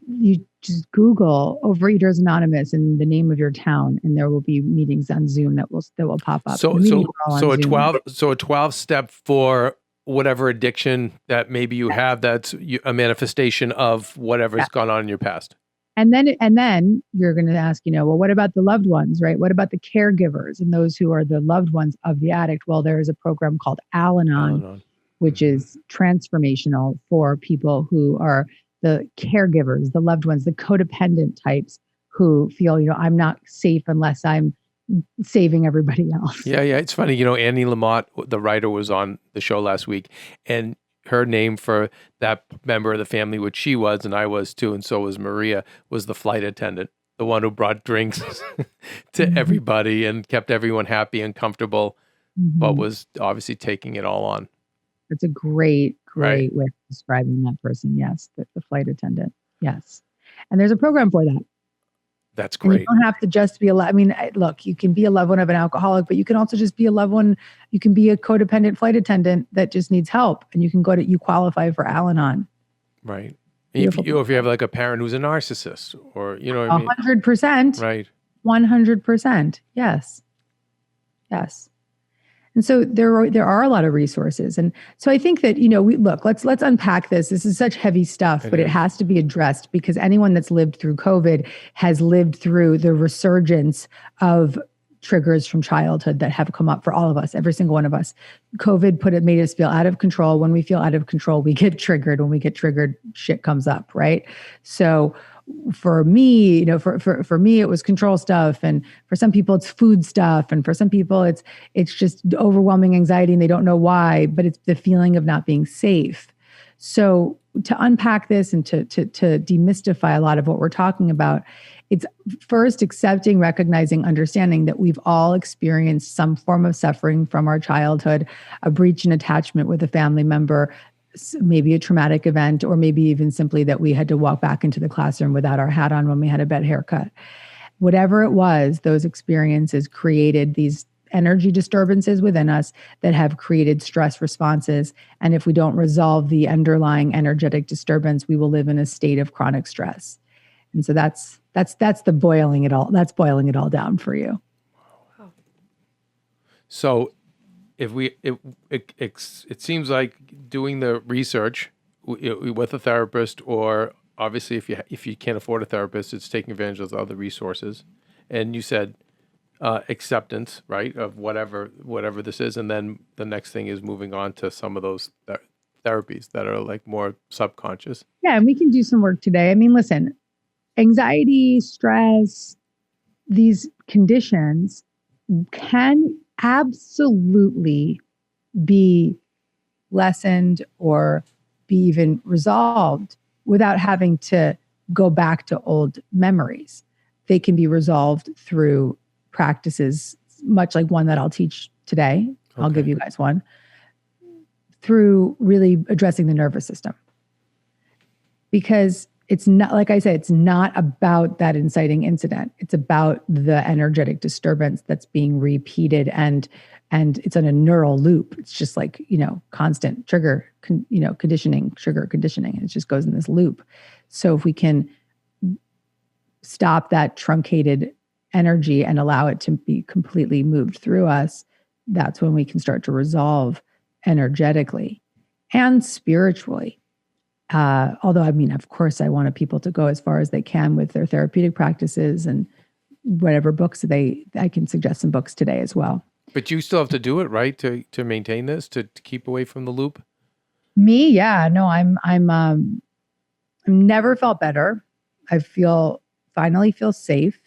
You just Google Overeaters Anonymous in the name of your town, and there will be meetings on Zoom that will pop up.
So a 12-step for whatever addiction that maybe you have that's a manifestation of whatever's gone on in your past.
And then you're going to ask, well, what about the loved ones, right? What about the caregivers and those who are the loved ones of the addict? Well, there is a program called Al-Anon, which is transformational for people who are the caregivers, the loved ones, the codependent types who feel, I'm not safe unless I'm saving everybody else.
Yeah. It's funny, Annie Lamott, the writer, was on the show last week, and her name for that member of the family, which she was, and I was too, and so was Maria, was the flight attendant, the one who brought drinks to everybody and kept everyone happy and comfortable, but was obviously taking it all on.
It's a great way of describing that person. Yes, the flight attendant. Yes. And there's a program for that.
That's great.
And you don't have to just be look, you can be a loved one of an alcoholic, but you can also just be a loved one. You can be a codependent flight attendant that just needs help, and you qualify for Al-Anon.
Right. If you have like a parent who's a narcissist, or, what I mean?
100%.
Right.
100%. Yes. And so there are a lot of resources. And so I think that, let's unpack this. This is such heavy stuff, but it has to be addressed because anyone that's lived through COVID has lived through the resurgence of triggers from childhood that have come up for all of us, every single one of us. COVID made us feel out of control. When we feel out of control, we get triggered. When we get triggered, shit comes up, right? So for me, for me, it was control stuff. And for some people it's food stuff. And for some people it's just overwhelming anxiety and they don't know why, but it's the feeling of not being safe. So to unpack this and to demystify a lot of what we're talking about, it's first accepting, recognizing, understanding that we've all experienced some form of suffering from our childhood, a breach in attachment with a family member, maybe a traumatic event, or maybe even simply that we had to walk back into the classroom without our hat on when we had a bad haircut. Whatever it was, those experiences created these energy disturbances within us that have created stress responses. And if we don't resolve the underlying energetic disturbance, we will live in a state of chronic stress. And so that's the boiling it all. That's boiling it all down for you.
So it seems like doing the research with a therapist, or obviously if you can't afford a therapist, it's taking advantage of other resources. And you said acceptance, right, of whatever this is, and then the next thing is moving on to some of those therapies that are like more subconscious.
Yeah, and we can do some work today. I mean, listen, anxiety, stress, these conditions can absolutely be lessened or be even resolved without having to go back to old memories. They can be resolved through practices, much like one that I'll teach today. Okay. I'll give you guys one, through really addressing the nervous system. Because it's not, like I said, it's not about that inciting incident. It's about the energetic disturbance that's being repeated, and it's in a neural loop. It's just like, constant trigger, conditioning, trigger conditioning. And it just goes in this loop. So if we can stop that truncated energy and allow it to be completely moved through us, that's when we can start to resolve energetically and spiritually. Although, of course, I wanted people to go as far as they can with their therapeutic practices and whatever books I can suggest some books today as well.
But you still have to do it, right? To maintain this, to keep away from the loop?
Me? Yeah, no, I'm never felt better. I finally feel safe,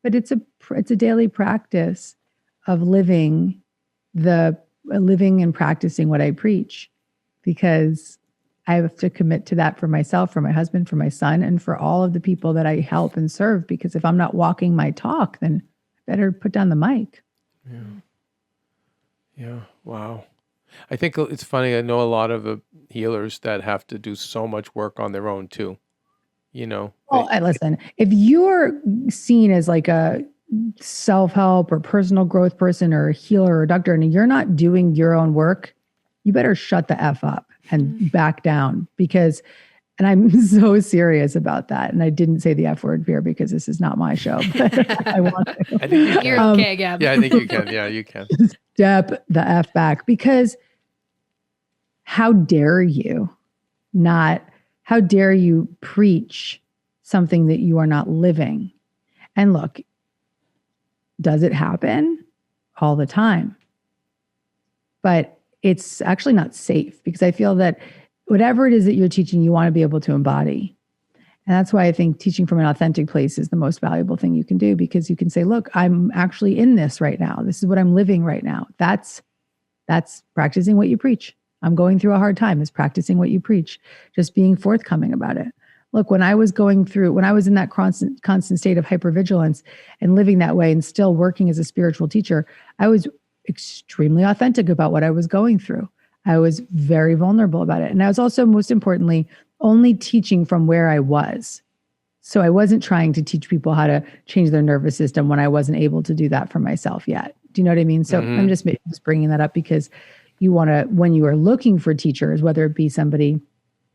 but it's a daily practice of living and practicing what I preach, because I have to commit to that for myself, for my husband, for my son, and for all of the people that I help and serve. Because if I'm not walking my talk, then I better put down the mic.
Yeah. Yeah. Wow. I think it's funny. I know a lot of healers that have to do so much work on their own too. You know.
Well, listen, if you're seen as like a self-help or personal growth person or a healer or a doctor, and you're not doing your own work, you better shut the F up and back down, because, and I'm so serious about that. And I didn't say the F word here because this is not my show, but I want to.
I think you can.
You're okay, Gab.
Yeah, I think you can. Yeah, you can.
Step the F back, because how dare you preach something that you are not living? And look, does it happen? All the time. But it's actually not safe, because I feel that whatever it is that you're teaching, you want to be able to embody. And that's why I think teaching from an authentic place is the most valuable thing you can do, because you can say, look, I'm actually in this right now. This is what I'm living right now. That's practicing what you preach. I'm going through a hard time is practicing what you preach, just being forthcoming about it. Look, when I was in that constant state of hypervigilance and living that way and still working as a spiritual teacher, I was extremely authentic about what I was going through. I was very vulnerable about it. And I was also, most importantly, only teaching from where I was. So I wasn't trying to teach people how to change their nervous system when I wasn't able to do that for myself yet. Do you know what I mean? So I'm just bringing that up because you want to, when you are looking for teachers, whether it be somebody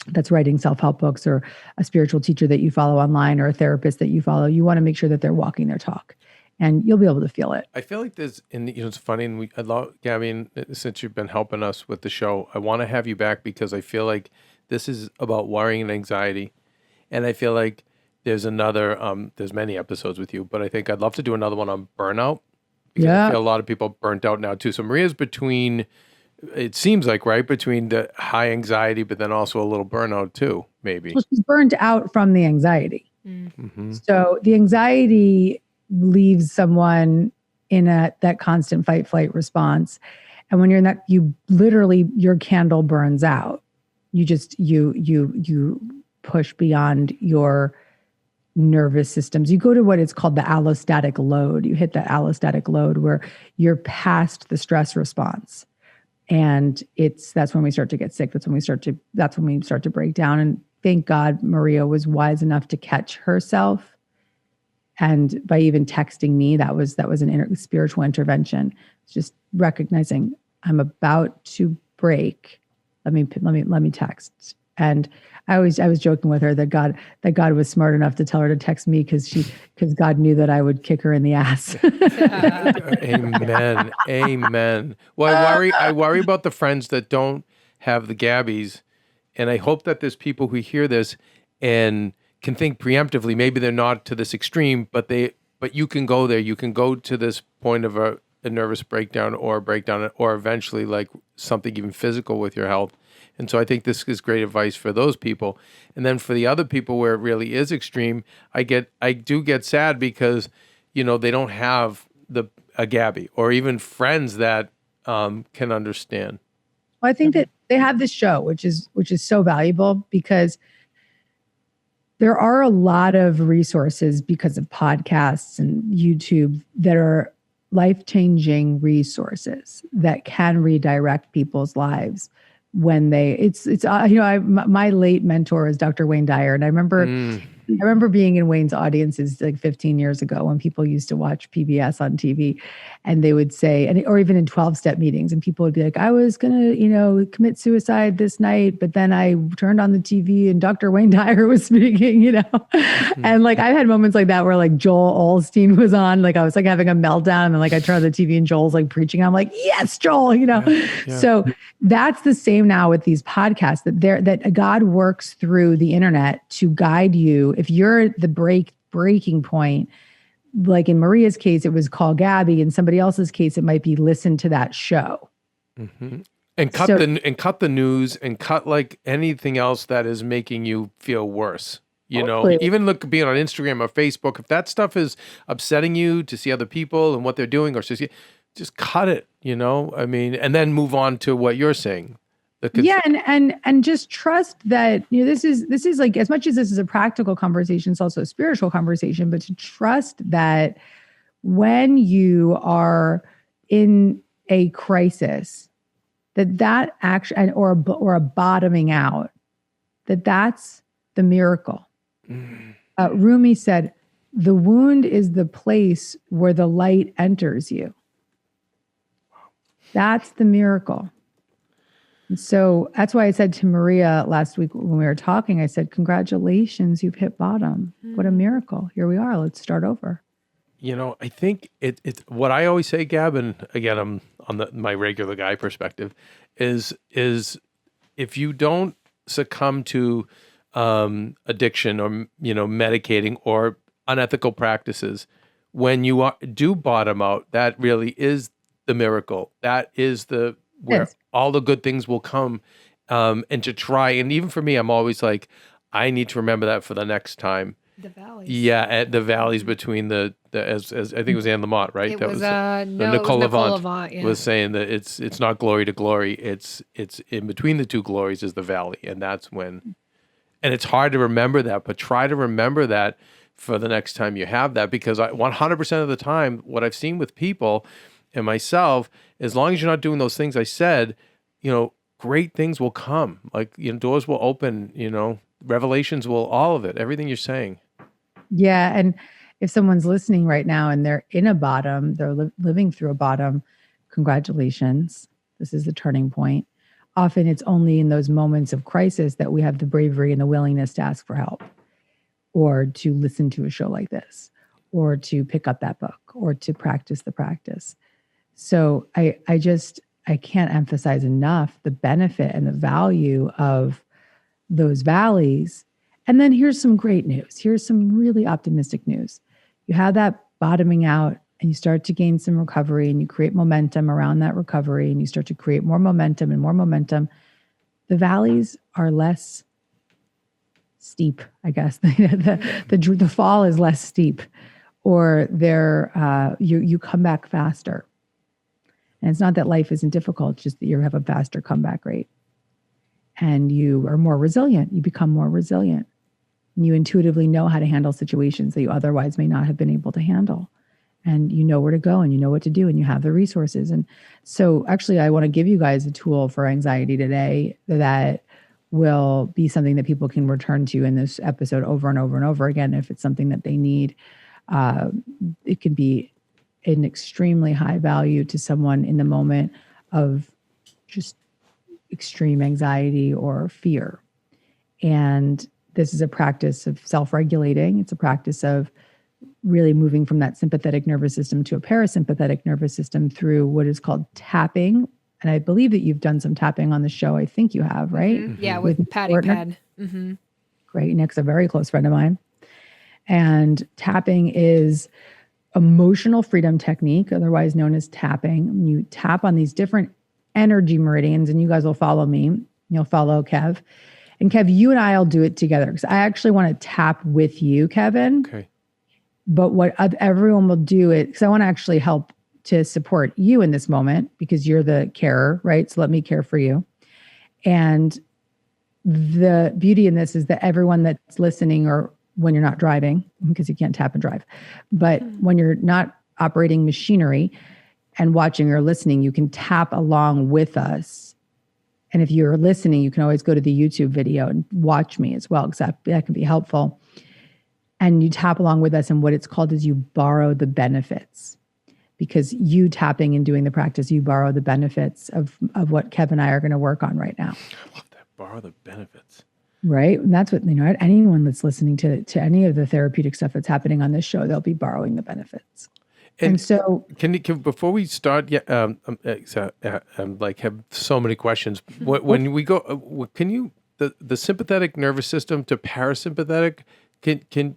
that's writing self-help books or a spiritual teacher that you follow online or a therapist that you follow, you want to make sure that they're walking their talk. And you'll be able to feel it.
I feel like there's, and it's funny, and I love, Gabby, and since you've been helping us with the show, I want to have you back because I feel like this is about worrying and anxiety. And I feel like there's there's many episodes with you, but I think I'd love to do another one on burnout. Because I feel a lot of people burnt out now too. So Maria's between, it seems like, right, between the high anxiety, but then also a little burnout too, maybe.
Well, she's burnt out from the anxiety.
Mm-hmm.
So the anxiety leaves someone in that constant fight flight response. And when you're in that, you literally, your candle burns out. You just, you push beyond your nervous systems. You go to what is called the allostatic load. You hit that allostatic load where you're past the stress response. And that's when we start to get sick. That's when we start to break down. And thank God Maria was wise enough to catch herself. And by even texting me, that was an spiritual intervention. It's just recognizing I'm about to break. Let me text. And I was joking with her that God was smart enough to tell her to text me because God knew that I would kick her in the ass.
Amen. Amen. Well, I worry about the friends that don't have the Gabbies, and I hope that there's people who hear this and can think preemptively. Maybe they're not to this extreme, but you can go there. You can go to this point of a nervous breakdown or eventually like something even physical with your health. And so I think this is great advice for those people. And then for the other people where it really is extreme, I do get sad because, they don't have a Gabby or even friends that can understand.
Well, I think that they have this show, which is so valuable because there are a lot of resources because of podcasts and YouTube that are life-changing resources that can redirect people's lives when my late mentor is Dr. Wayne Dyer. And I remember being in Wayne's audiences like 15 years ago when people used to watch PBS on TV and they would say, or even in 12-step meetings, and people would be like, I was going to, commit suicide this night, but then I turned on the TV and Dr. Wayne Dyer was speaking, Mm-hmm. And like, I've had moments like that where like Joel Osteen was on, like I was like having a meltdown and like I turned on the TV and Joel's like preaching. I'm like, yes, Joel, Yeah. So that's the same now with these podcasts that God works through the internet to guide you. If you're the breaking point, like in Maria's case, it was call Gabby. In somebody else's case, it might be listen to that show.
Mm-hmm. And cut the news and cut like anything else that is making you feel worse. Even being on Instagram or Facebook, if that stuff is upsetting you to see other people and what they're doing, or just cut it. And then move on to what you're saying.
Yeah, and just trust that, this is like, as much as this is a practical conversation, it's also a spiritual conversation, but to trust that when you are in a crisis, that action or a bottoming out, that's the miracle. Rumi said, the wound is the place where the light enters you. That's the miracle. And so that's why I said to Maria last week when we were talking, I said, congratulations, you've hit bottom. What a miracle. Here we are. Let's start over.
I think it's what I always say, Gab, and again, I'm on my regular guy perspective, is if you don't succumb to addiction or, medicating or unethical practices, when you do bottom out, that really is the miracle. That is where all the good things will come. And to try, and even for me, I'm always like, I need to remember that for the next time.
The valleys.
Yeah, at the valleys between the as I think it was Anne Lamott, right?
It was Nicole Levant
was saying that it's not glory to glory. It's in between the two glories is the valley, and that's when. And it's hard to remember that, but try to remember that for the next time you have that, because 100% of the time, what I've seen with people and myself, as long as you're not doing those things I said, great things will come. Like, doors will open, revelations will, all of it, everything you're saying.
Yeah. And if someone's listening right now and they're in a bottom, they're living through a bottom, congratulations. This is the turning point. Often it's only in those moments of crisis that we have the bravery and the willingness to ask for help, or to listen to a show like this, or to pick up that book, or to practice the practice. So I can't emphasize enough the benefit and the value of those valleys. And then here's some great news. Here's some really optimistic news. You have that bottoming out and you start to gain some recovery and you create momentum around that recovery and you start to create more momentum and more momentum. The valleys are less steep, I guess. The fall is less steep, or you come back faster. And it's not that life isn't difficult, it's just that you have a faster comeback rate. And you are more resilient. You become more resilient. And you intuitively know how to handle situations that you otherwise may not have been able to handle. And you know where to go and you know what to do and you have the resources. And so actually, I want to give you guys a tool for anxiety today that will be something that people can return to in this episode over and over and over again if it's something that they need. It can be an extremely high value to someone in the moment of just extreme anxiety or fear. And this is a practice of self-regulating. It's a practice of really moving from that sympathetic nervous system to a parasympathetic nervous system through what is called tapping. And I believe that you've done some tapping on the show. I think you have, right?
Mm-hmm. Yeah, with Patty Pad. Mm-hmm.
Great. Nick's a very close friend of mine. And tapping is emotional freedom technique, otherwise known as tapping. You tap on these different energy meridians, and you guys will follow me. You'll follow Kev. And Kev, you and I will do it together because I actually want to tap with you, Kevin.
Okay.
But what everyone will do it, because I want to actually help to support you in this moment because you're the carer, right? So let me care for you. And the beauty in this is that everyone that's listening, or when you're not driving, because you can't tap and drive, but when you're not operating machinery and watching or listening, you can tap along with us. And if you're listening, you can always go to the YouTube video and watch me as well, because that can be helpful. And you tap along with us, and what it's called is you borrow the benefits. Because you tapping and doing the practice, you borrow the benefits of what Kev and I are going to work on right now.
I love that, borrow the benefits.
Right. And that's what, anyone that's listening to any of the therapeutic stuff that's happening on this show, they'll be borrowing the benefits. And so
can before we start, have so many questions. When we go, can you, the sympathetic nervous system to parasympathetic, can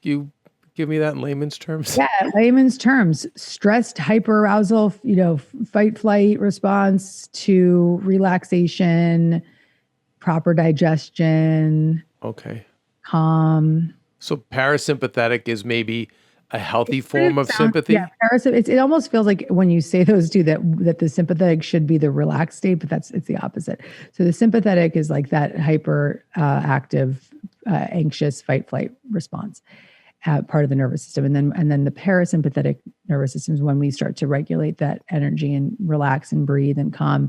you give me that in layman's terms?
Yeah, layman's terms, stressed hyperarousal, fight, flight response to relaxation, proper digestion.
Okay.
Calm.
So parasympathetic is maybe a healthy form of sympathy.
Yeah, it almost feels like when you say those two that the sympathetic should be the relaxed state, but it's the opposite. So the sympathetic is like that hyper active, anxious fight flight response, part of the nervous system, and then the parasympathetic nervous system is when we start to regulate that energy and relax and breathe and calm,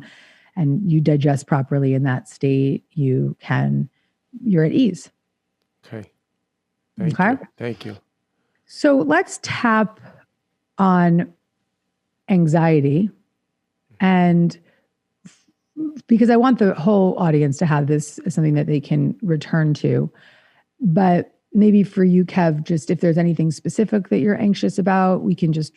and you digest properly in that state. You're at ease.
Okay. Thank you.
So let's tap on anxiety, and because I want the whole audience to have this as something that they can return to, but maybe for you, Kev, just if there's anything specific that you're anxious about,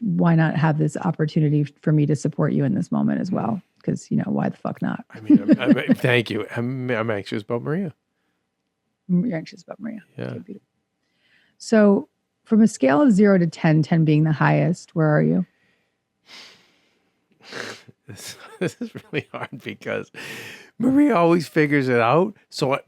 why not have this opportunity for me to support you in this moment as well? Because, why the fuck not?
I mean, thank you. I'm anxious about Maria.
You're anxious about Maria.
Yeah.
Okay, beautiful. So from a scale of 0 to 10, 10 being the highest, where are you?
This is really hard because Maria always figures it out. So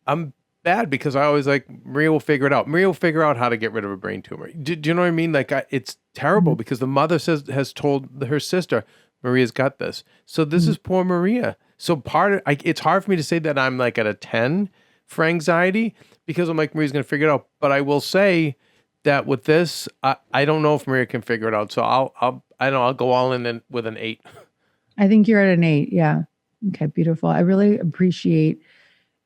I'm bad because I always Maria will figure it out. Maria will figure out how to get rid of a brain tumor. Do you know what I mean? It's terrible because the mother has told her sister, Maria's got this. So this is poor Maria. So it's hard for me to say that I'm at a 10 for anxiety because I'm Maria's going to figure it out. But I will say that with this, I don't know if Maria can figure it out. So I'll go all in with an 8.
I think you're at an 8. Yeah. Okay. Beautiful. I really appreciate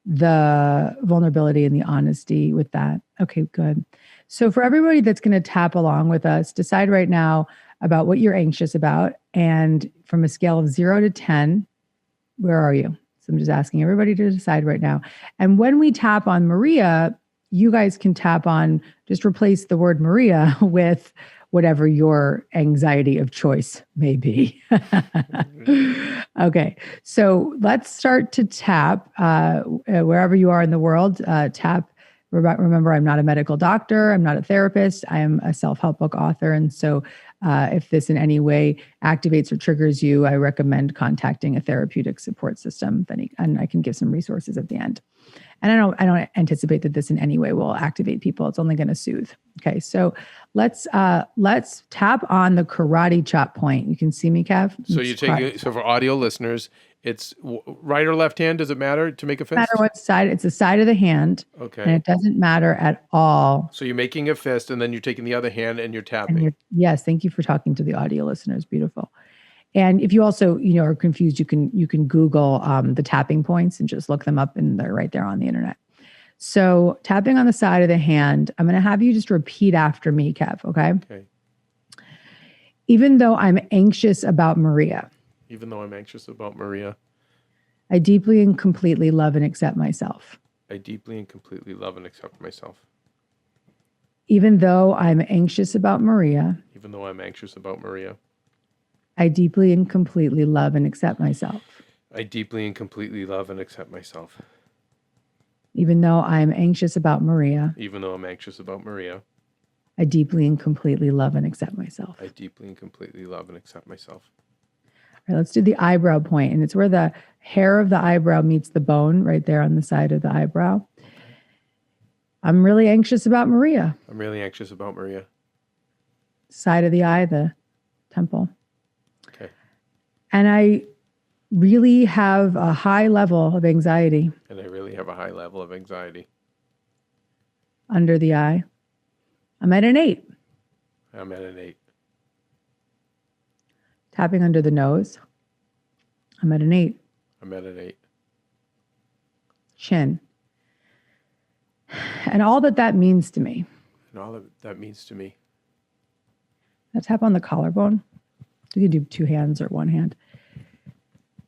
the vulnerability and the honesty with that. Okay, good. So for everybody that's going to tap along with us, decide right now about what you're anxious about. And from a scale of 0 to 10, where are you? So I'm just asking everybody to decide right now. And when we tap on Maria, you guys can tap on, just replace the word Maria with whatever your anxiety of choice may be. Okay, so let's start to tap wherever you are in the world. Tap. Remember, I'm not a medical doctor. I'm not a therapist. I am a self-help book author. And so if this in any way activates or triggers you, I recommend contacting a therapeutic support system. And I can give some resources at the end. And I don't anticipate that this in any way will activate people. It's only going to soothe. Okay, so let's tap on the karate chop point. You can see me, Kev.
So for audio listeners, it's right or left hand. Does it matter to make a fist?
No matter what side, it's the side of the hand.
Okay,
and it doesn't matter at all.
So you're making a fist, and then you're taking the other hand and you're tapping.
Yes, thank you for talking to the audio listeners. Beautiful. And if you also, are confused, you can Google the tapping points and just look them up, and they're right there on the internet. So tapping on the side of the hand, I'm going to have you just repeat after me, Kev, okay?
Okay.
Even though I'm anxious about Maria.
Even though I'm anxious about Maria.
I deeply and completely love and accept myself.
I deeply and completely love and accept myself.
Even though I'm anxious about Maria.
Even though I'm anxious about Maria.
I deeply and completely love and accept myself.
I deeply and completely love and accept myself.
Even though I'm anxious about Maria.
Even though I'm anxious about Maria.
I deeply and completely love and accept myself.
I deeply and completely love and accept myself.
All right, let's do the eyebrow point. And it's where the hair of the eyebrow meets the bone, right there on the side of the eyebrow. I'm really anxious about Maria.
I'm really anxious about Maria.
Side of the eye, the temple.
Okay.
And I really have a high level of anxiety.
And I really have a high level of anxiety.
Under the eye. I'm at an 8.
I'm at an 8.
Tapping under the nose. I'm at an 8.
I'm at an 8.
Chin. And all that means to me.
And all that means to me.
I tap on the collarbone. You can do 2 hands or 1 hand.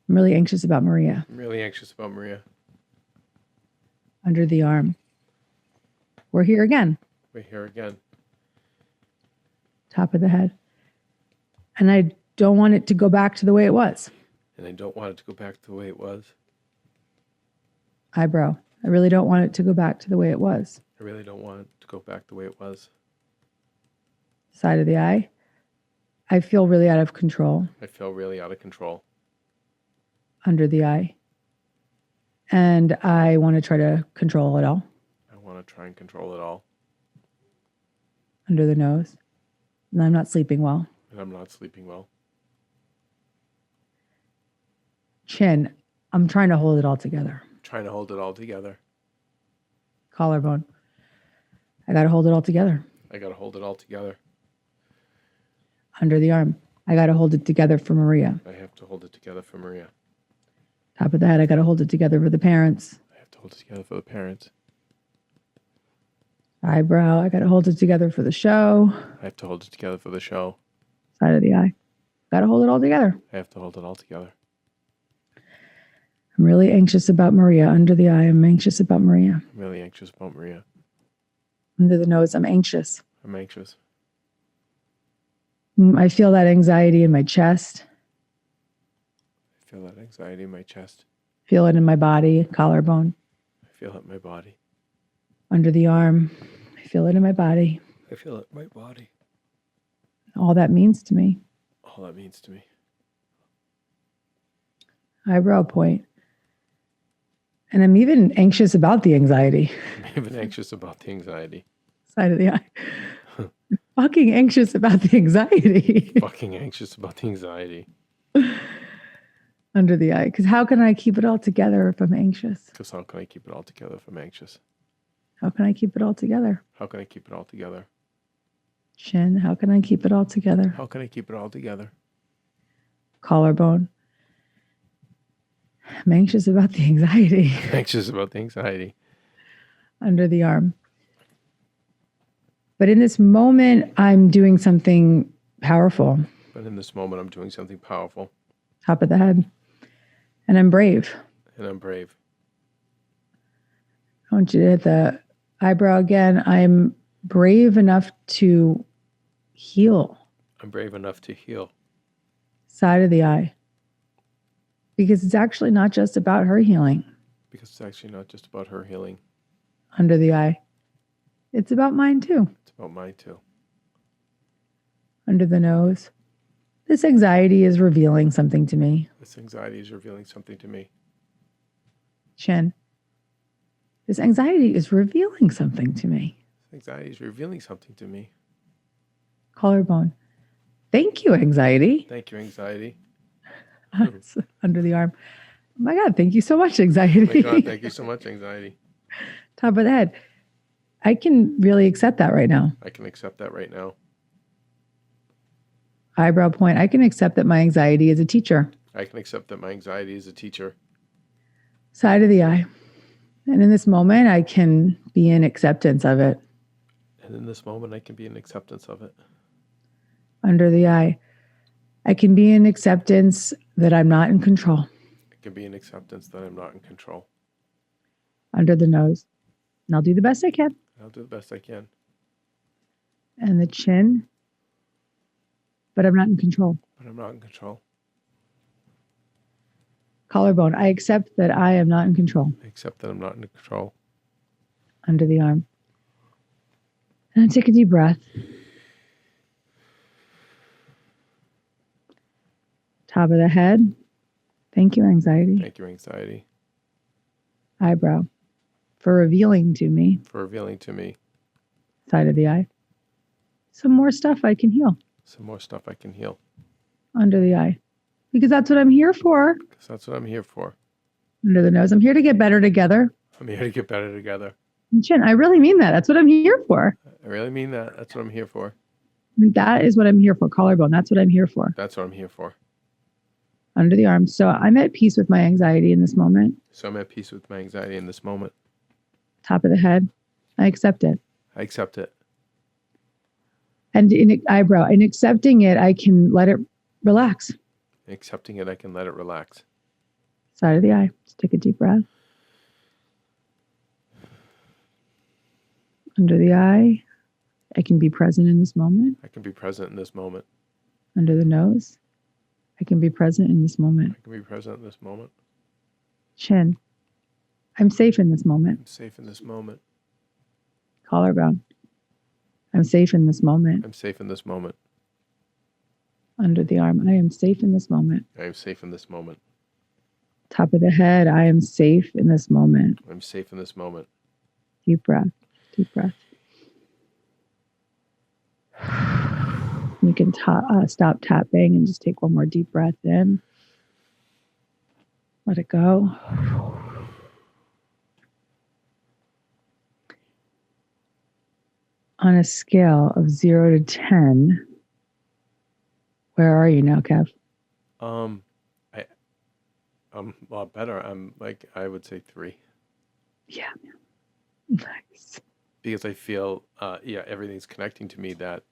I'm really anxious about Maria.
I'm really anxious about Maria.
Under the arm. We're here again.
We're here again.
Top of the head. And I don't want it to go back to the way it was.
And I don't want it to go back to the way it was.
Eyebrow. I really don't want it to go back to the way it was.
I really don't want it to go back the way it was.
Side of the eye. I feel really out of control.
I feel really out of control.
Under the eye. And I want to try to control it all.
I want to try and control it all.
Under the nose. And I'm not sleeping well.
And I'm not sleeping well.
Chin. I'm trying to hold it all together.
I'm trying to hold it all together.
Collarbone. I got to hold it all together.
I got to hold it all together.
Under the arm. I got to hold it together for Maria.
I have to hold it together for Maria.
Top of the head. I got to hold it together for the parents.
I have to hold it together for the parents.
Eyebrow. I got to hold it together for the show.
I have to hold it together for the show.
Side of the eye. Got to hold it all together.
I have to hold it all together.
I'm really anxious about Maria. Under the eye. I'm anxious about Maria.
I'm really anxious about Maria.
Under the nose. I'm anxious.
I'm anxious.
I feel that anxiety in my chest.
I feel that anxiety in my chest.
Feel it in my body. Collarbone.
I feel it in my body.
Under the arm. I feel it in my body.
I feel it in my body.
All that means to me.
All that means to me.
Eyebrow point. And I'm even anxious about the anxiety.
I'm even anxious about the anxiety.
Side of the eye. Fucking anxious about the anxiety.
Fucking anxious about the anxiety.
Under the eye. Because how can I keep it all together if I'm anxious?
Because how can I keep it all together if I'm anxious?
How can I keep it all together?
How can I keep it all together?
Chin. How can I keep it all together?
How can I keep it all together?
Collarbone. I'm anxious about the anxiety.
Anxious about the anxiety.
Under the arm. But in this moment, I'm doing something powerful.
But in this moment, I'm doing something powerful.
Top of the head. And I'm brave.
And I'm brave.
I want you to hit the eyebrow again. I'm brave enough to heal.
I'm brave enough to heal.
Side of the eye. Because it's actually not just about her healing.
Because it's actually not just about her healing.
Under the eye. It's about mine too.
It's about mine too.
Under the nose. This anxiety is revealing something to me.
This anxiety is revealing something to me.
Chin. This anxiety is revealing something to me.
This anxiety is revealing something to me.
Collarbone. Thank you, anxiety.
Thank you, anxiety.
Under the arm. Oh my God, thank you so much, anxiety.
Oh my God, thank you so much, anxiety.
Top of the head. I can really accept that right now.
I can accept that right now.
Eyebrow point. I can accept that my anxiety is a teacher.
I can accept that my anxiety is a teacher.
Side of the eye. And in this moment, I can be in acceptance of it.
And in this moment, I can be in acceptance of it.
Under the eye. I can be in acceptance that I'm not in control.
I can be in acceptance that I'm not in control.
Under the nose. And I'll do the best I can.
I'll do the best I can.
And the chin. But I'm not in control.
But I'm not in control.
Collarbone. I accept that I am not in control.
I accept that I'm not in control.
Under the arm. And then take a deep breath. Top of the head. Thank you, anxiety.
Thank you, anxiety.
Eyebrow. For revealing to me.
For revealing to me.
Side of the eye. Some more stuff I can heal.
Some more stuff I can heal.
Under the eye. Because that's what I'm here for.
Because that's what I'm here for.
Under the nose. I'm here to get better together.
I'm here to get better together.
And chin. I really mean that. That's what I'm here for.
I really mean that. That's what I'm here for.
That is what I'm here for. Collarbone. That's what I'm here for.
That's what I'm here for.
Under the arm. So I'm at peace with my anxiety in this moment.
So I'm at peace with my anxiety in this moment.
Top of the head. I accept it.
I accept it.
And in eyebrow. In accepting it, I can let it relax.
In accepting it, I can let it relax.
Side of the eye. Just take a deep breath. Under the eye. I can be present in this moment.
I can be present in this moment.
Under the nose. I can be present in this moment.
I can be present in this moment.
Chin. I'm safe in this moment.
I'm safe in this moment.
Collarbone. I'm safe in this moment.
I'm safe in this moment.
Under the arm. I am safe in this moment.
I am safe in this moment.
Top of the head. I am safe in this moment.
I'm safe in this moment.
Deep breath. Deep breath. You can stop tapping and just take one more deep breath in. Let it go. On a scale of 0 to 10, where are you now, Kev?
I'm a lot better. I'm like, I would say 3.
Yeah. Nice.
Because I feel, everything's connecting to me that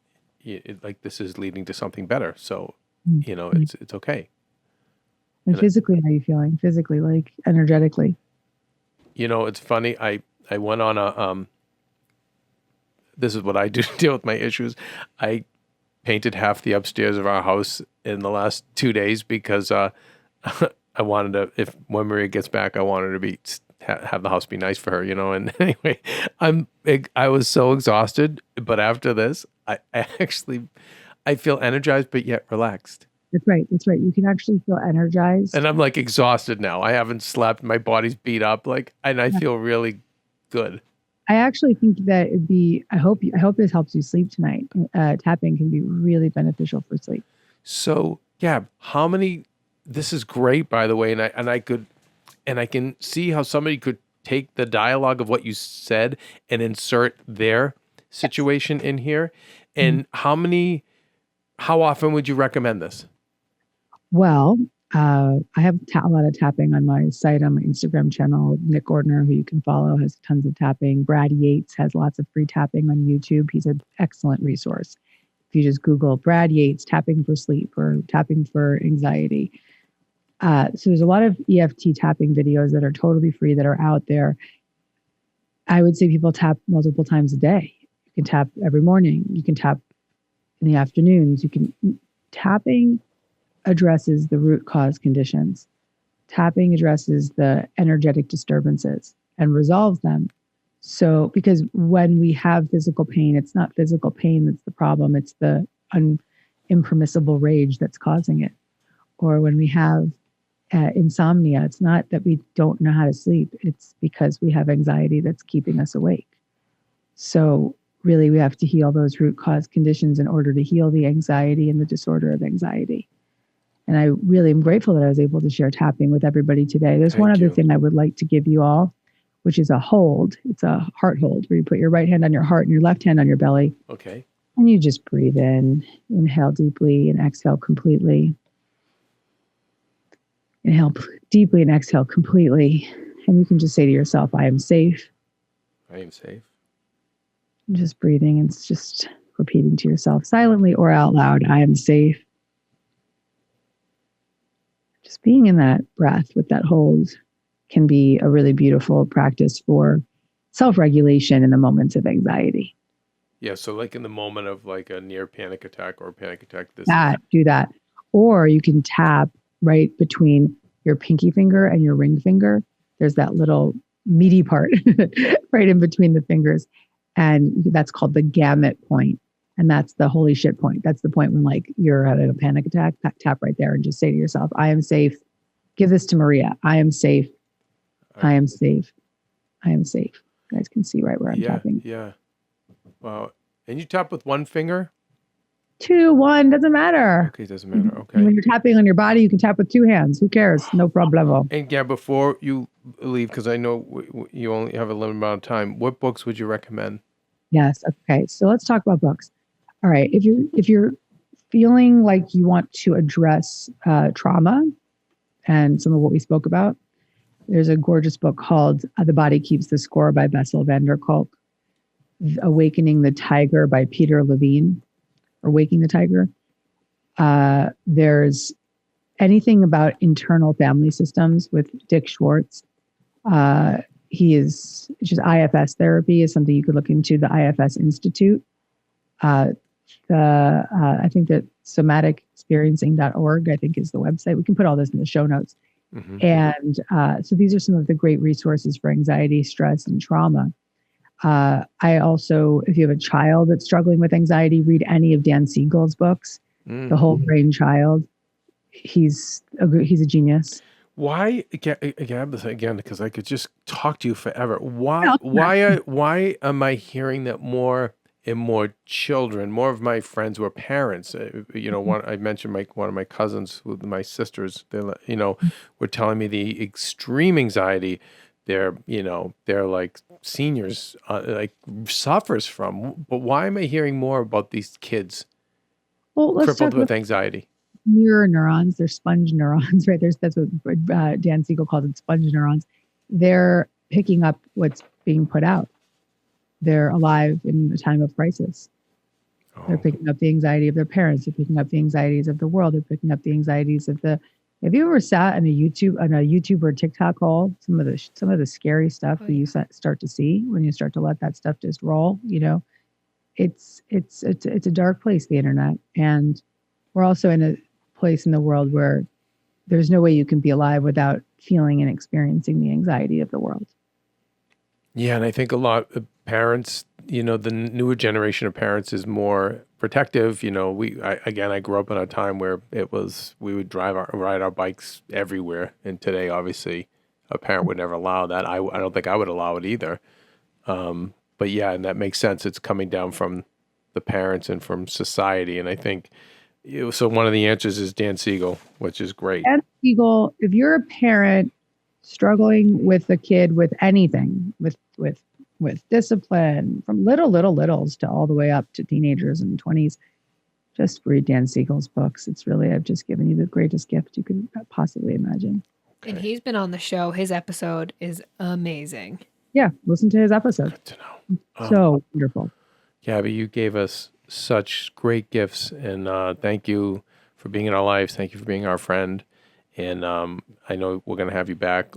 like this is leading to something better. So, it's okay.
And physically, how are you feeling? Physically, like energetically?
It's funny. I went on a, this is what I do to deal with my issues. I painted half the upstairs of our house in the last 2 days because I wanted to, when Maria gets back, I wanted to be have the house be nice for her, and anyway, I was so exhausted, but after this, I feel energized, but yet relaxed.
That's right. You can actually feel energized.
And I'm like exhausted now. I haven't slept. My body's beat up, and I feel really good.
I actually think that it'd be, I hope this helps you sleep tonight. Tapping can be really beneficial for sleep.
So, Gab, this is great, by the way, and I can see how somebody could take the dialogue of what you said and insert their situation in here. And how often would you recommend this?
Well, I have a lot of tapping on my site, on my Instagram channel. Nick Ordner, who you can follow, has tons of tapping. Brad Yates has lots of free tapping on YouTube. He's an excellent resource. If you just Google Brad Yates, tapping for sleep or tapping for anxiety. So there's a lot of EFT tapping videos that are totally free that are out there. I would say people tap multiple times a day. You can tap every morning. You can tap in the afternoons. Tapping addresses the root cause conditions. Tapping addresses the energetic disturbances and resolves them. So, because when we have physical pain, it's not physical pain that's the problem. It's the impermissible rage that's causing it. Or when we have insomnia, it's not that we don't know how to sleep. It's because we have anxiety that's keeping us awake. So really, we have to heal those root cause conditions in order to heal the anxiety and the disorder of anxiety. And I really am grateful that I was able to share tapping with everybody today. There's one other thing I would like to give you all, which is a hold. It's a heart hold where you put your right hand on your heart and your left hand on your belly.
Okay.
And you just breathe in, inhale deeply and exhale completely. Inhale deeply and exhale completely. And you can just say to yourself, I am safe.
I am safe.
Just breathing and just repeating to yourself silently or out loud, I am safe. Just being in that breath with that hold can be a really beautiful practice for self-regulation in the moments of anxiety.
Yeah, so like in the moment of like a near panic attack or a panic attack,
do that. Or you can tap right between your pinky finger and your ring finger. There's that little meaty part right in between the fingers. And that's called the gamut point. And that's the holy shit point. That's the point when like you're having a panic attack, tap right there and just say to yourself, I am safe. Give this to Maria. I am safe. I am safe. I am safe. You guys can see right where I'm tapping.
Yeah. Wow. And you tap with one finger?
2, 1, doesn't matter.
Okay, doesn't matter. Okay.
When you're tapping on your body, you can tap with 2 hands. Who cares? No problemo.
And yeah, before you leave, because I know you only have a limited amount of time, what books would you recommend?
Yes. Okay. So let's talk about books. All right. If you're feeling like you want to address trauma and some of what we spoke about, there's a gorgeous book called The Body Keeps the Score by Bessel van der Kolk, Awakening the Tiger by Peter Levine, or Waking the Tiger. There's anything about internal family systems with Dick Schwartz. It's just IFS therapy is something you could look into, the IFS Institute. I think that somaticexperiencing.org, I think is the website. We can put all this in the show notes. Mm-hmm. And so these are some of the great resources for anxiety, stress, and trauma. I also, if you have a child that's struggling with anxiety, read any of Dan Siegel's books, The Whole Brain Child. He's a genius.
Why again? Because I could just talk to you forever. Why am I hearing that more and more children. More of my friends were parents. I mentioned one of my cousins with my sisters. Were telling me the extreme anxiety they're like seniors like suffers from. But why am I hearing more about these kids
Well, let's
crippled
talk
with
about
anxiety?
mirror neurons. They're sponge neurons, right? That's what Dan Siegel calls it, sponge neurons. They're picking up what's being put out. They're alive in a time of crisis. They're picking up the anxiety of their parents. They're picking up the anxieties of the world. They're picking up the anxieties of the. Have you ever sat in a YouTube or TikTok hole? Some of the scary stuff that you start to see when you start to let that stuff just roll. It's a dark place, the internet, and we're also in a place in the world where there's no way you can be alive without feeling and experiencing the anxiety of the world.
Yeah, and I think a lot of parents, the newer generation of parents is more protective. I grew up in a time where we would ride our bikes everywhere, and today, obviously, a parent would never allow that. I don't think I would allow it either. But yeah, and that makes sense. It's coming down from the parents and from society, and I think so. One of the answers is Dan Siegel, which is great.
Dan Siegel, if you're a parent struggling with a kid with anything, with discipline, from littles to all the way up to teenagers and 20s, just read Dan Siegel's books. It's really, I've just given you the greatest gift you could possibly imagine.
Okay.
And he's been on the show. His episode is amazing.
Yeah, listen to his episode.
Good to know.
So wonderful.
Gabby, you gave us such great gifts, and thank you for being in our lives. Thank you for being our friend. And I know we're going to have you back,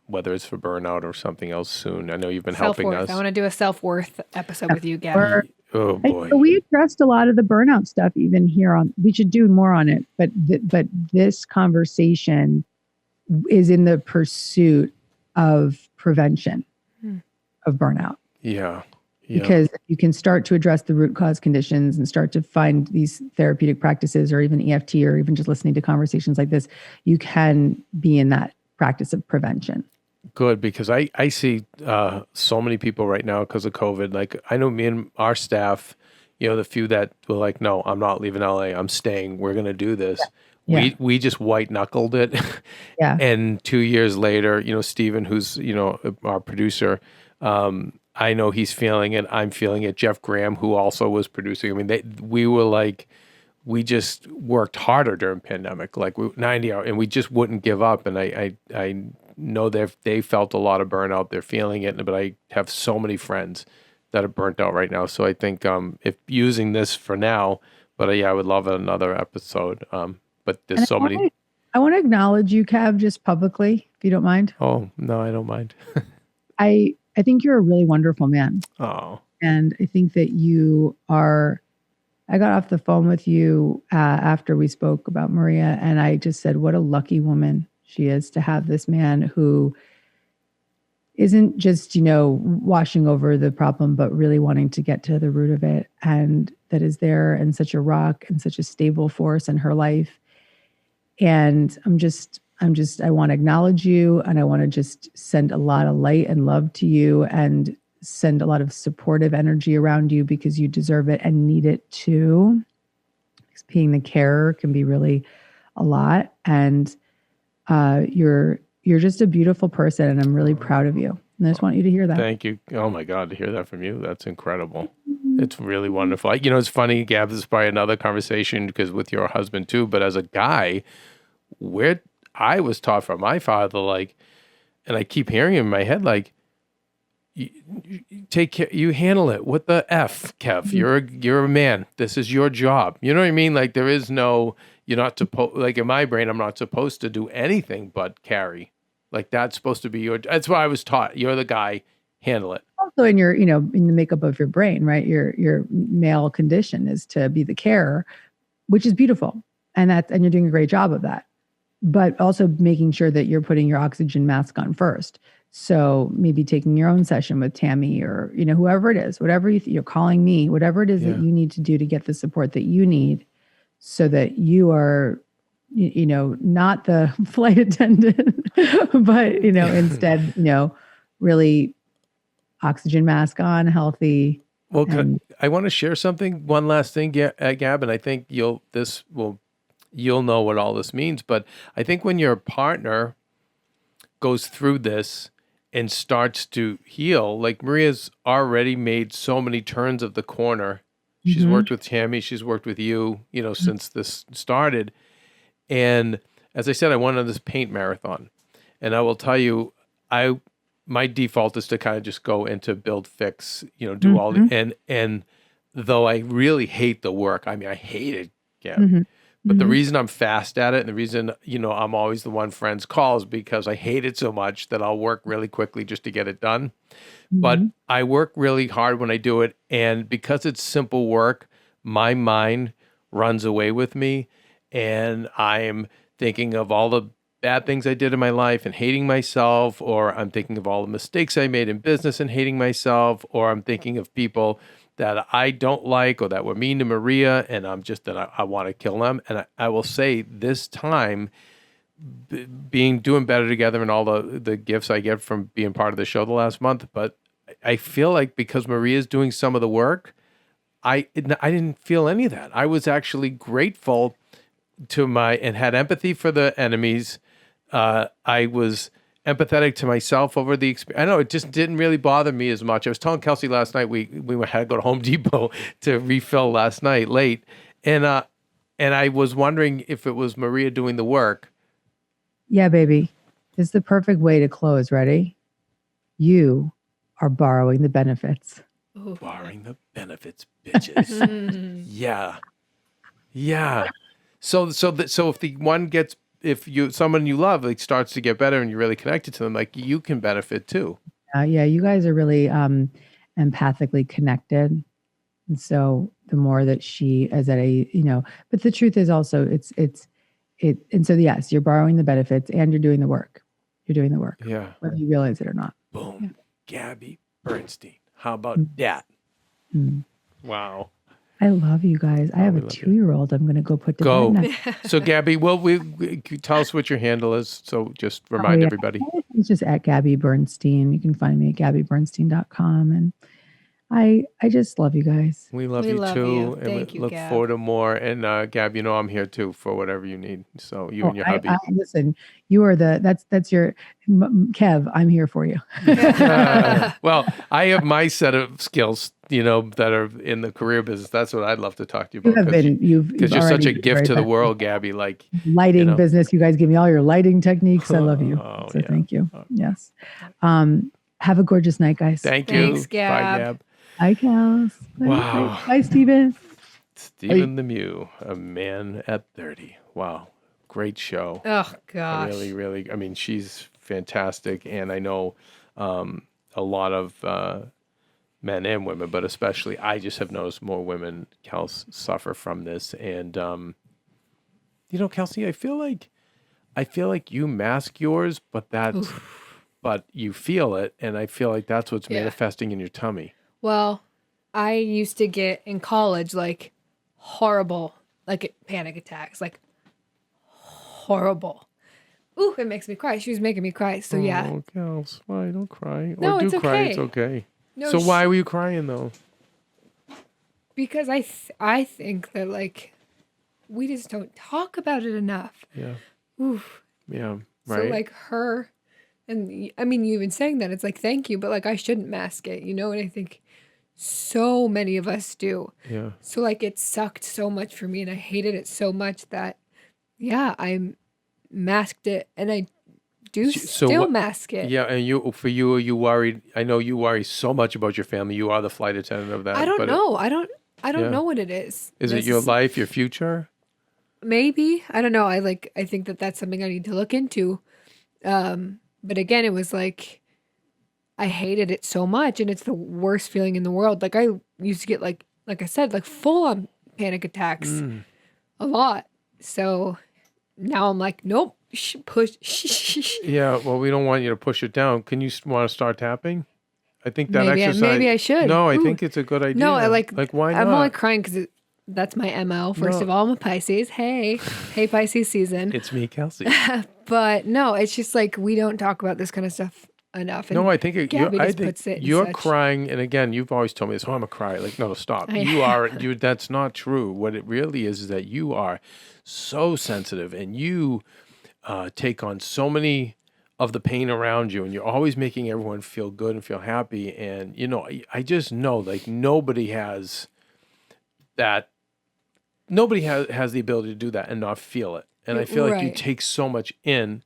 whether it's for Burnout or something else soon. I know you've been helping us.
I want to do a self-worth episode with you, Gabby.
Oh, boy.
So we addressed a lot of the burnout stuff even here on, we should do more on it. But this conversation is in the pursuit of prevention of burnout.
Yeah.
Because you can start to address the root cause conditions and start to find these therapeutic practices, or even EFT, or even just listening to conversations like this, you can be in that practice of prevention.
Good, because I see so many people right now because of COVID. Like, I know me and our staff, the few that were like, no, I'm not leaving LA. I'm staying. We're going to do this. Yeah. We just white knuckled it.
Yeah.
And 2 years later, Steven, who's, our producer, I know he's feeling it. I'm feeling it. Jeff Graham, who also was producing. I mean, we just worked harder during pandemic, like 90 hours, and we just wouldn't give up. And I know they felt a lot of burnout. They're feeling it, but I have so many friends that are burnt out right now. So I think if using this for now, but I would love another episode. But there's so many.
I want to acknowledge you, Cav, just publicly, if you don't mind.
Oh, no, I don't mind.
I think you're a really wonderful man.
Oh.
And I think that I got off the phone with you after we spoke about Maria, and I just said, what a lucky woman she is to have this man who isn't just, washing over the problem, but really wanting to get to the root of it. And that is there and such a rock and such a stable force in her life. And I want to acknowledge you, and I want to just send a lot of light and love to you and send a lot of supportive energy around you, because you deserve it and need it too. Because being the carer can be really a lot. And you're just a beautiful person, and I'm really proud of you. And I just want you to hear that.
Thank you. Oh my God, to hear that from you. That's incredible. It's really wonderful. It's funny, Gab, this is probably another conversation because with your husband too, but as a guy, where I was taught from my father, like, and I keep hearing him in my head, like, you take care, you handle it. What the F, Kev? You're a man. This is your job. You know what I mean? Like, there is no, you're not supposed, like in my brain, I'm not supposed to do anything but carry. Like, that's supposed to be that's what I was taught. You're the guy, handle it.
Also in your, in the makeup of your brain, right? Your male condition is to be the carer, which is beautiful. And you're doing a great job of that. But also making sure that you're putting your oxygen mask on first. So maybe taking your own session with Tammy, or, whoever it is, whatever you're calling me, whatever it is that you need to do to get the support that you need, so that you are, not the flight attendant, but, instead, really oxygen mask on, healthy,
Well, I want to share something. One last thing, Gab, and I think you'll know what all this means. But I think when your partner goes through this and starts to heal, like Maria's already made so many turns of the corner. She's worked with Tammy. She's worked with you, since this started. And as I said, I went on this paint marathon. And I will tell you, my default is to kind of just go into build, fix, do all the, and though I really hate the work, I mean, I hate it, Gab. But the reason I'm fast at it and the reason, I'm always the one friends call is because I hate it so much that I'll work really quickly just to get it done. But I work really hard when I do it. And because it's simple work, my mind runs away with me. And I'm thinking of all the bad things I did in my life and hating myself, or I'm thinking of all the mistakes I made in business and hating myself, or I'm thinking of people that I don't like or that were mean to Maria, and I want to kill them. And I will say this time, doing better together and all the gifts I get from being part of the show the last month, but I feel like because Maria's doing some of the work, I didn't feel any of that. I was actually grateful and had empathy for the enemies. I was empathetic to myself over the experience. I know it just didn't really bother me as much. I was telling Kelsey last night, we had to go to Home Depot to refill last night late. And I was wondering if it was Maria doing the work.
Yeah, baby. This is the perfect way to close. Ready? You are borrowing the benefits.
Borrowing the benefits, bitches. Yeah. So if someone you love like starts to get better and you're really connected to them, like you can benefit too.
Yeah, you guys are really empathically connected, and so the more that she is at but the truth is also and so yes, you're borrowing the benefits and you're doing the work.
Yeah,
whether you realize it or not.
Boom, yeah. Gabby Bernstein. How about that? Wow.
I love you guys. I have a 2-year-old. I'm going to go put to bed now.
So Gabby, we tell us what your handle is. So just remind everybody.
It's just at Gabby Bernstein. You can find me at gabbybernstein.com. And I just love you guys.
We love you too. And we look forward to more. And Gab, I'm here too for whatever you need. So you and your hubby.
Listen, you are that's your Kev. I'm here for you.
Well, I have my set of skills, that are in the career business. That's what I'd love to talk to you about. Because you're such a gift to the world, Gabby. Like
lighting business. You guys give me all your lighting techniques. I love you. Thank you. Yes. Have a gorgeous night, guys.
Thank you.
Thanks, Gab.
Bye, Gab.
Hi, Kels.
Wow.
Bye, Stephen.
Stephen the Mew, a man at 30. Wow. Great show.
Oh, gosh.
Really, really. I mean, she's fantastic. And I know a lot of men and women, but especially I just have noticed more women, Kels, suffer from this. And, Kelsey, I feel like you mask yours, but but you feel it. And I feel like that's what's manifesting in your tummy.
Well, I used to get in college like horrible, like panic attacks, like horrible. Ooh, it makes me cry. She was making me cry. So yeah.
Oh, Kels, why? Don't cry.
No,
or do
it's
cry.
okay.
It's okay.
No,
so why were you crying though?
Because I think that like we just don't talk about it enough.
Yeah.
Oof.
Yeah. Right.
So like her, and I mean, you even saying that, it's like, thank you, but like I shouldn't mask it, And I think so many of us do.
Yeah.
So like it sucked so much for me and I hated it so much that, I masked it and I do still mask it.
Yeah. And you worried, I know you worry so much about your family. You are the flight attendant of that.
I don't know. I don't know what it is.
Is it your life, your future?
Maybe. I don't know. I think that that's something I need to look into. But again, it was like, I hated it so much and it's the worst feeling in the world. Like I used to get like I said, like full on panic attacks a lot. So now I'm like, nope, push.
Yeah. Well, we don't want you to push it down. Can you want to start tapping? I think that exercise.
Maybe I should.
No, I think it's a good idea.
No, I
like why not?
I'm only crying because that's my MO. First of all, I'm a Pisces. Hey Pisces season.
It's me, Kelsey.
But no, it's just like we don't talk about this kind of stuff enough.
No, I think
Gabby just puts it in
you're
such-
crying, and again, you've always told me this. Oh, I'm a crier. Like, no, stop. That's not true. What it really is that you are so sensitive, and you take on so many of the pain around you, and you're always making everyone feel good and feel happy. And I just know, like, nobody has that. Nobody has the ability to do that and not feel it. And I feel like you
Right.
take so much in.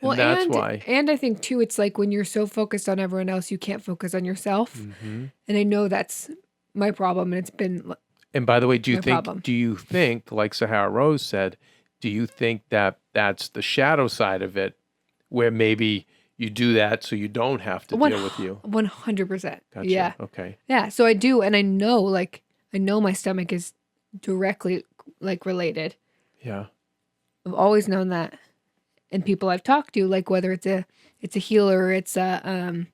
Well,
that's why.
And I think too, it's like when you're so focused on everyone else, you can't focus on yourself.
Mm-hmm.
And I know that's my problem, and it's been.
And by the way, do you
problem.
think, like Sahara Rose said, do you think that that's the shadow side of it, where maybe you do that so you don't have to deal with you?
100%.
Gotcha.
Yeah.
Okay.
Yeah. So I do, and I know my stomach is directly related.
Yeah.
I've always known that. And people I've talked to, like whether it's a healer, it's a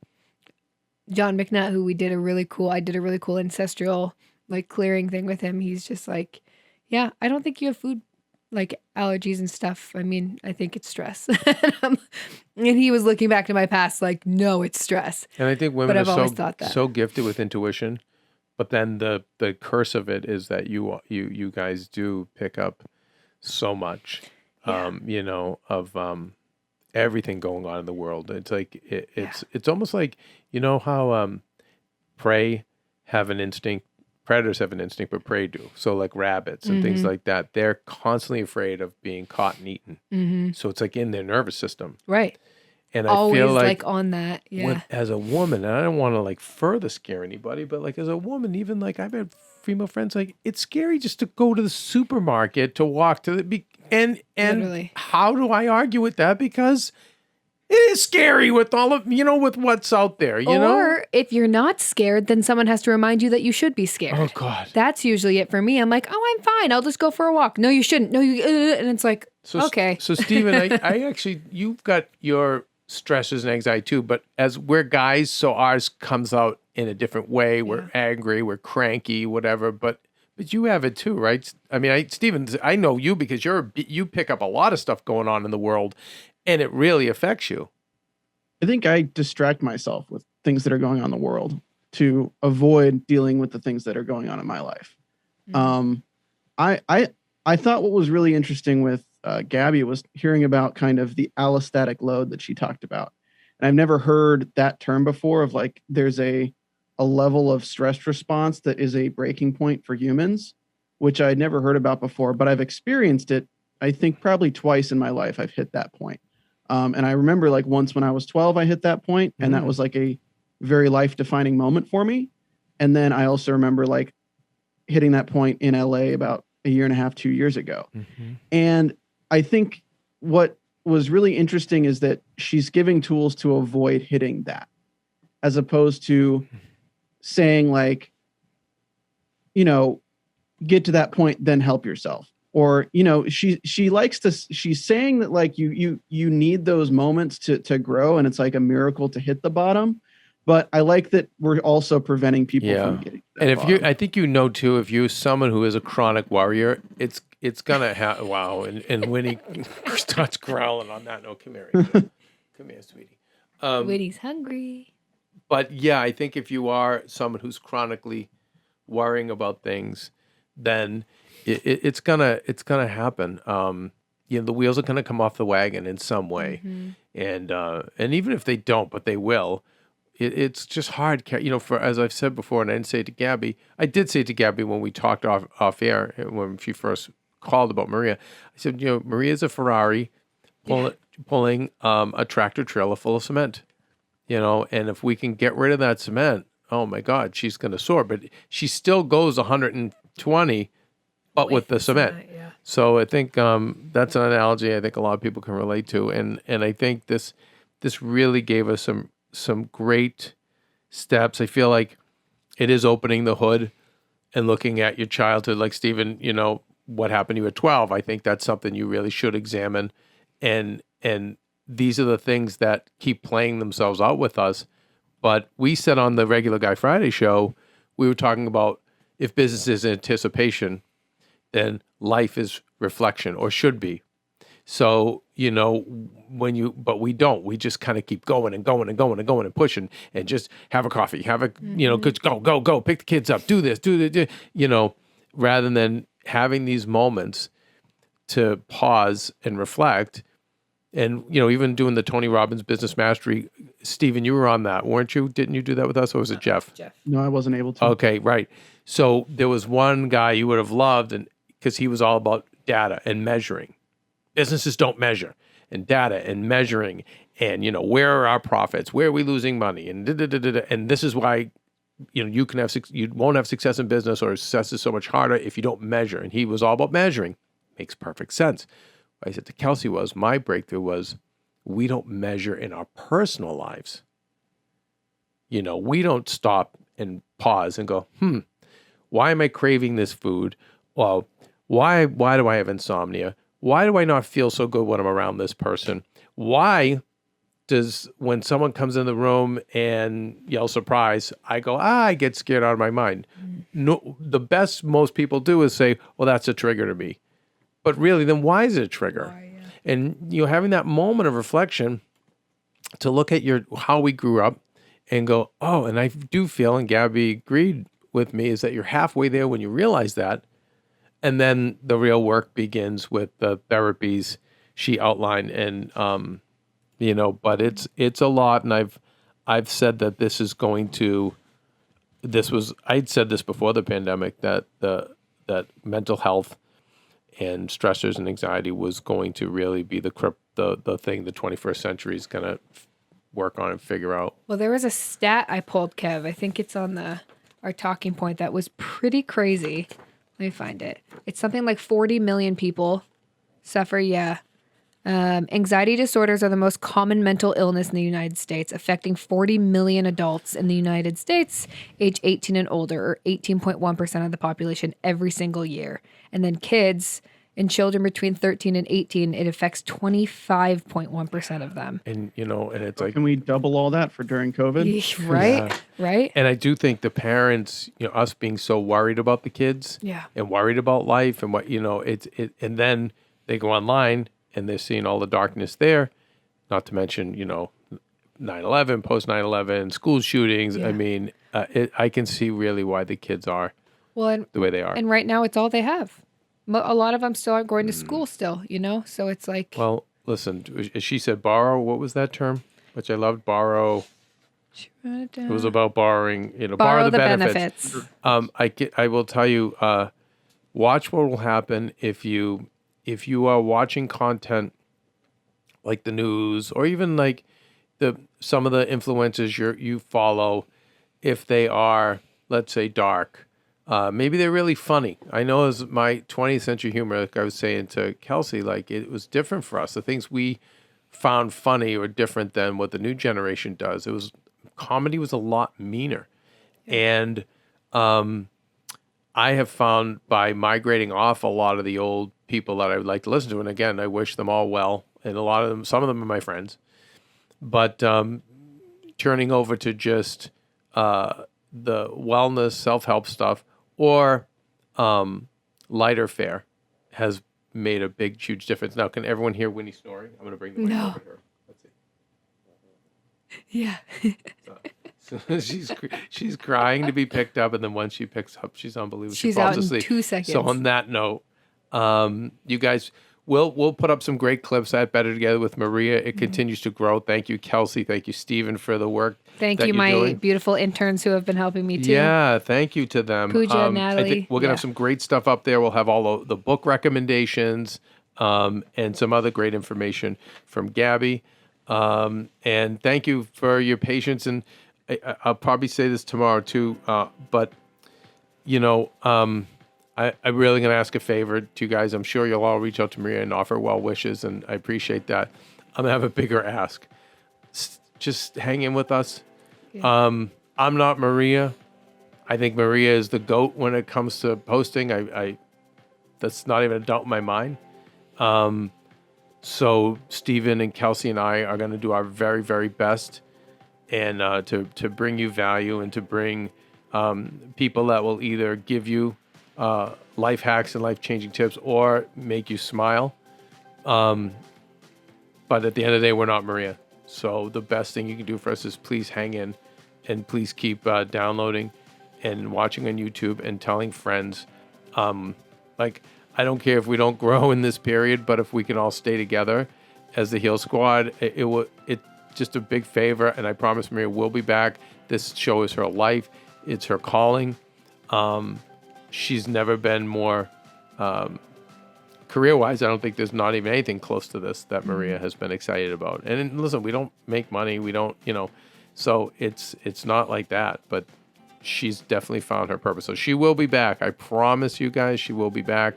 John McNutt, who I did a really cool ancestral clearing thing with him. He's just like, yeah, I don't think you have food allergies and stuff. I mean, I think it's stress. And he was looking back to my past like, no, it's stress.
And I think women
But I've
are
always thought that.
so gifted with intuition, but then the curse of it is that you guys do pick up so much.
Yeah.
Of everything going on in the world. It's like it's almost like how prey have an instinct, predators have an instinct, but prey do. So like rabbits and things like that, they're constantly afraid of being caught and eaten.
Mm-hmm.
So it's like in their nervous system.
Right.
And
Always
I feel like
on that. Yeah.
as a woman, and I don't want to further scare anybody, but as a woman, even I've had female friends, it's scary just to go to the supermarket, to walk to the and
Literally.
How do I argue with that? Because it is scary with all of with what's out there,
Or if you're not scared, then someone has to remind you that you should be scared.
Oh God.
That's usually it for me. I'm like, oh, I'm fine. I'll just go for a walk. No, you shouldn't. No, you. And it's like, okay.
So Stephen, I actually, you've got your stresses and anxiety too, but as we're guys, so ours comes out in a different way. We're angry, we're cranky, whatever. But you have it too, right? I mean, Stephen, I know you because you pick up a lot of stuff going on in the world, and it really affects you.
I think I distract myself with things that are going on in the world to avoid dealing with the things that are going on in my life.
Mm-hmm.
I thought what was really interesting with Gabby was hearing about kind of the allostatic load that she talked about. And I've never heard that term before of there's a level of stress response that is a breaking point for humans, which I'd never heard about before, but I've experienced it. I think probably twice in my life I've hit that point. And I remember once when I was 12, I hit that point, and that was a very life-defining moment for me. And then I also remember hitting that point in LA about a year and a half, 2 years ago. Mm-hmm. And I think what was really interesting is that she's giving tools to avoid hitting that, as opposed to saying get to that point, then help yourself. Or, she likes to, she's saying that you need those moments to grow, and it's like a miracle to hit the bottom. But I like that we're also preventing people from getting to that bottom.
I think too, if you're someone who is a chronic worrier, it's gonna have, wow. And Winnie starts growling on that. No, come here. Come here, sweetie.
Winnie's hungry.
But yeah, I think if you are someone who's chronically worrying about things, then it's gonna happen. The wheels are gonna come off the wagon in some way, and even if they don't, but they will. It's just hard, for, as I've said before, and I did say to Gabby when we talked off air when she first called about Maria. I said, Maria's a Ferrari pulling a tractor trailer full of cement. And if we can get rid of that cement, oh my God, she's going to soar. But she still goes 120, but with the cement.
Yeah.
So I think that's an analogy I think a lot of people can relate to. And I think this really gave us some great steps. I feel like it is opening the hood and looking at your childhood. Like Stephen, what happened to you at 12. I think that's something you really should examine. And these are the things that keep playing themselves out with us. But we said on the Regular Guy Friday show, we were talking about if business is anticipation, then life is reflection, or should be. So, but we don't. We just kind of keep going and going and going and going and pushing and just have a coffee, go, pick the kids up, do this, rather than having these moments to pause and reflect. And, even doing the Tony Robbins Business Mastery, Stephen, you were on that, weren't you? Didn't you do that with us, or was it Jeff?
No, I wasn't able to.
Okay, right. So there was one guy you would have loved, and because he was all about data and measuring. Businesses don't measure, and data and measuring, and where are our profits? Where are we losing money? And and this is why you won't have success in business, or success is so much harder if you don't measure. And he was all about measuring. Makes perfect sense. What I said to Kelsey was, my breakthrough was, we don't measure in our personal lives. We don't stop and pause and go, why am I craving this food? Well, why do I have insomnia? Why do I not feel so good when I'm around this person? Why does, when someone comes in the room and yells surprise, I go, I get scared out of my mind. No, the best most people do is say, well, that's a trigger to me. But really, then why is it a trigger? And having that moment of reflection to look at how we grew up and go, oh, and I do feel, and Gabby agreed with me, is that you're halfway there when you realize that. And then the real work begins with the therapies she outlined. And, but it's a lot. And I've said that I'd said this before the pandemic, that that mental health and stressors and anxiety was going to really be the thing the 21st century is going to work on and figure out.
Well, there was a stat I pulled, Kev. I think it's on our talking point that was pretty crazy. Let me find it. It's something like 40 million people suffer, anxiety disorders are the most common mental illness in the United States, affecting 40 million adults in the United States, age 18 and older, or 18.1% of the population every single year. And then kids and children between 13 and 18, it affects 25.1% of them.
And, and it's like...
Can we double all that for during COVID?
Right, yeah. Right.
And I do think the parents, us being so worried about the kids and worried about life and what, and then they go online and they're seeing all the darkness there, not to mention, 9/11, post 9/11, school shootings. Yeah. I mean, I can see really why the kids are the way they are.
And right now it's all they have. A lot of them still aren't going to school still, so it's like...
Well, listen, she said borrow, what was that term? Which I loved, borrow. It was about borrowing, borrow the benefits. I will tell you, watch what will happen if you are watching content like the news, or even like some of the influencers you follow, if they are, let's say, dark. Maybe they're really funny. I know as my 20th century humor, like I was saying to Kelsey, like it was different for us. The things we found funny were different than what the new generation does. Comedy was a lot meaner. And I have found by migrating off a lot of the old people that I would like to listen to, and again, I wish them all well, and some of them are my friends, but turning over to just the wellness, self-help stuff, or lighter fare has made a big, huge difference. Now, can everyone hear Winnie snoring? I'm going to bring the mic over to her. Let's see. Yeah. So she's crying to be picked up, and then once she picks up, she's unbelievable.
She's
she falls
out in
asleep.
2 seconds.
So on that note, you guys, we'll put up some great clips at Better Together with Maria. It continues to grow. Thank you, Kelsey. Thank you, Stephen, for the work.
Thank you, my beautiful interns who have been helping me too.
Yeah, thank you to them.
Pooja, Natalie.
I think we're going to have some great stuff up there. We'll have all the book recommendations and some other great information from Gabby. And thank you for your patience. And I'll probably say this tomorrow too, but, I'm really going to ask a favor to you guys. I'm sure you'll all reach out to Maria and offer well wishes, and I appreciate that. I'm going to have a bigger ask. Just hang in with us. Yeah. I'm not Maria. I think Maria is the GOAT when it comes to posting. I that's not even a doubt in my mind. So Stephen and Kelsey and I are going to do our very, very best, and to bring you value, and to bring people that will either give you life hacks and life-changing tips or make you smile. But at the end of the day, we're not Maria. So the best thing you can do for us is please hang in and please keep downloading and watching on YouTube and telling friends. Like, I don't care if we don't grow in this period, but if we can all stay together as the Heal Squad, it's just a big favor. And I promise Maria will be back. This show is her life. It's her calling. She's never been more, career-wise, I don't think there's not even anything close to this that Maria has been excited about. And listen, we don't make money. We don't, so it's not like that, but she's definitely found her purpose. So she will be back. I promise you guys she will be back,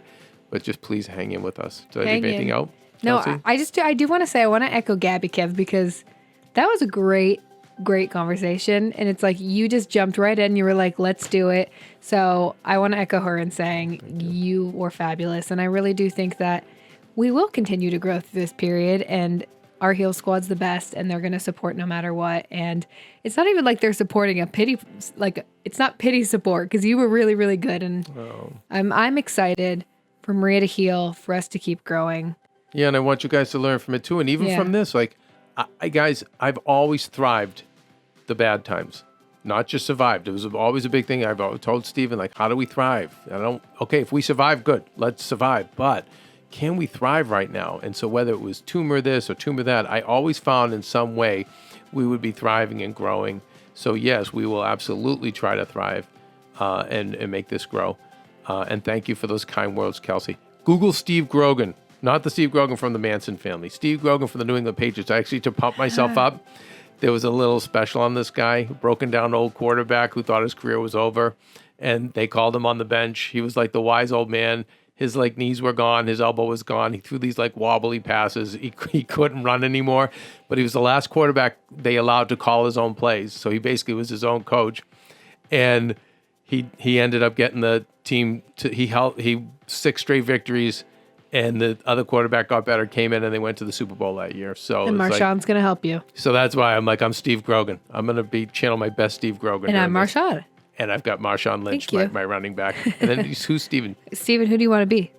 but just please hang in with us. Did I leave anything out?
No,
Kelsey?
I do want to say, I want to echo Gabby, Kev, because that was a great conversation. And it's like, you just jumped right in. You were like, let's do it. So I want to echo her in saying you were fabulous. And I really do think that we will continue to grow through this period, and our Heal Squad's the best, and they're going to support no matter what. And it's not even like they're supporting a pity, like it's not pity support, because you were really, really good. And I'm excited for Maria to heal, for us to keep growing.
Yeah, and I want you guys to learn from it too. And even from this, like, guys, I've always thrived the bad times, not just survived. It was always a big thing. I've always told Stephen, like, how do we thrive? Okay, if we survive, good, let's survive. But can we thrive right now? And so whether it was tumor this or tumor that, I always found in some way we would be thriving and growing. So yes, we will absolutely try to thrive and make this grow. And thank you for those kind words, Kelsey. Google Steve Grogan. Not the Steve Grogan from the Manson family. Steve Grogan from the New England Patriots. Actually, to pump myself up, there was a little special on this guy, broken down old quarterback who thought his career was over. And they called him on the bench. He was like the wise old man. His like knees were gone. His elbow was gone. He threw these like wobbly passes. He couldn't run anymore. But he was the last quarterback they allowed to call his own plays. So he basically was his own coach. And he ended up getting the team to, he 6 straight victories. And the other quarterback got better, came in, and they went to the Super Bowl that year. So
And Marshawn's going to help you.
So that's why I'm Steve Grogan. I'm going to channel my best Steve Grogan.
And I'm Marshawn.
And I've got Marshawn Lynch,
Thank you.
my running back. And then who's Steven?
Steven, who do you want to be?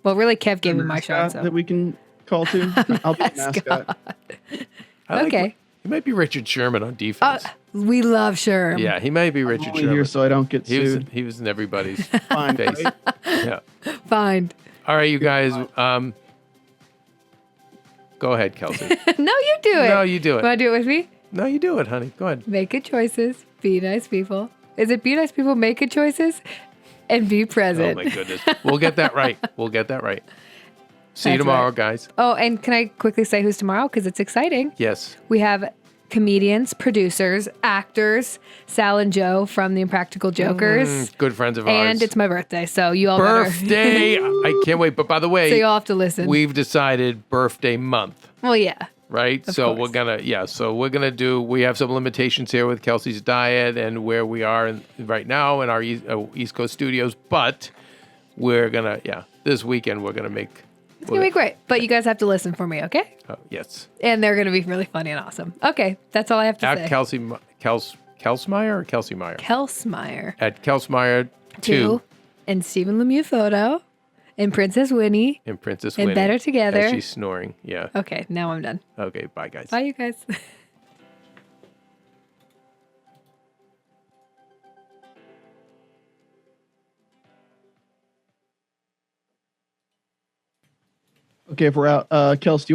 Well, really, Kev gave me Marshawn. So.
That we can call to. I'll be a mascot.
Okay.
He might be Richard Sherman on defense.
We love Sherm.
Yeah, he might be Richard
Only
Sherman.
here so I don't get sued.
He was in everybody's
Fine,
face.
right?
Yeah.
Fine.
All right, you guys. Go ahead, Kelsey.
No, you do it.
No, you do it.
Want to do it with me?
No, you do it, honey. Go ahead.
Make good choices. Be nice people. Is it be nice people, make good choices, and be
Oh,
present?
my goodness. We'll get that right. See you
That's
tomorrow,
right.
guys.
Oh, and can I quickly say who's tomorrow? Because it's exciting.
Yes.
We have comedians, producers, actors, Sal and Joe from the Impractical Jokers.
Good friends of ours.
And it's my birthday, so you all
birthday. I can't wait. But by the way,
so you all have to listen.
we've decided birthday month,
well, yeah.
right?
Of
So
course.
we have some limitations here with Kelsey's diet and where we are right now in our East Coast studios, but we're gonna, this weekend we're gonna make.
It's going to be great. But you guys have to listen for me, okay?
Yes.
And they're going to be really funny and awesome. Okay, that's all I have to
At
say.
Kelsmeyer or Kelsey Meyer?
Kelsmeyer.
At Kelsmeyer
2. And Stephen Lemieux photo. And Princess Winnie.
And Princess
And
Winnie.
Better Together.
As she's snoring. Yeah.
Okay, now I'm done.
Okay, bye, guys.
Bye, you guys.
Okay, if we're out, Kels, do you want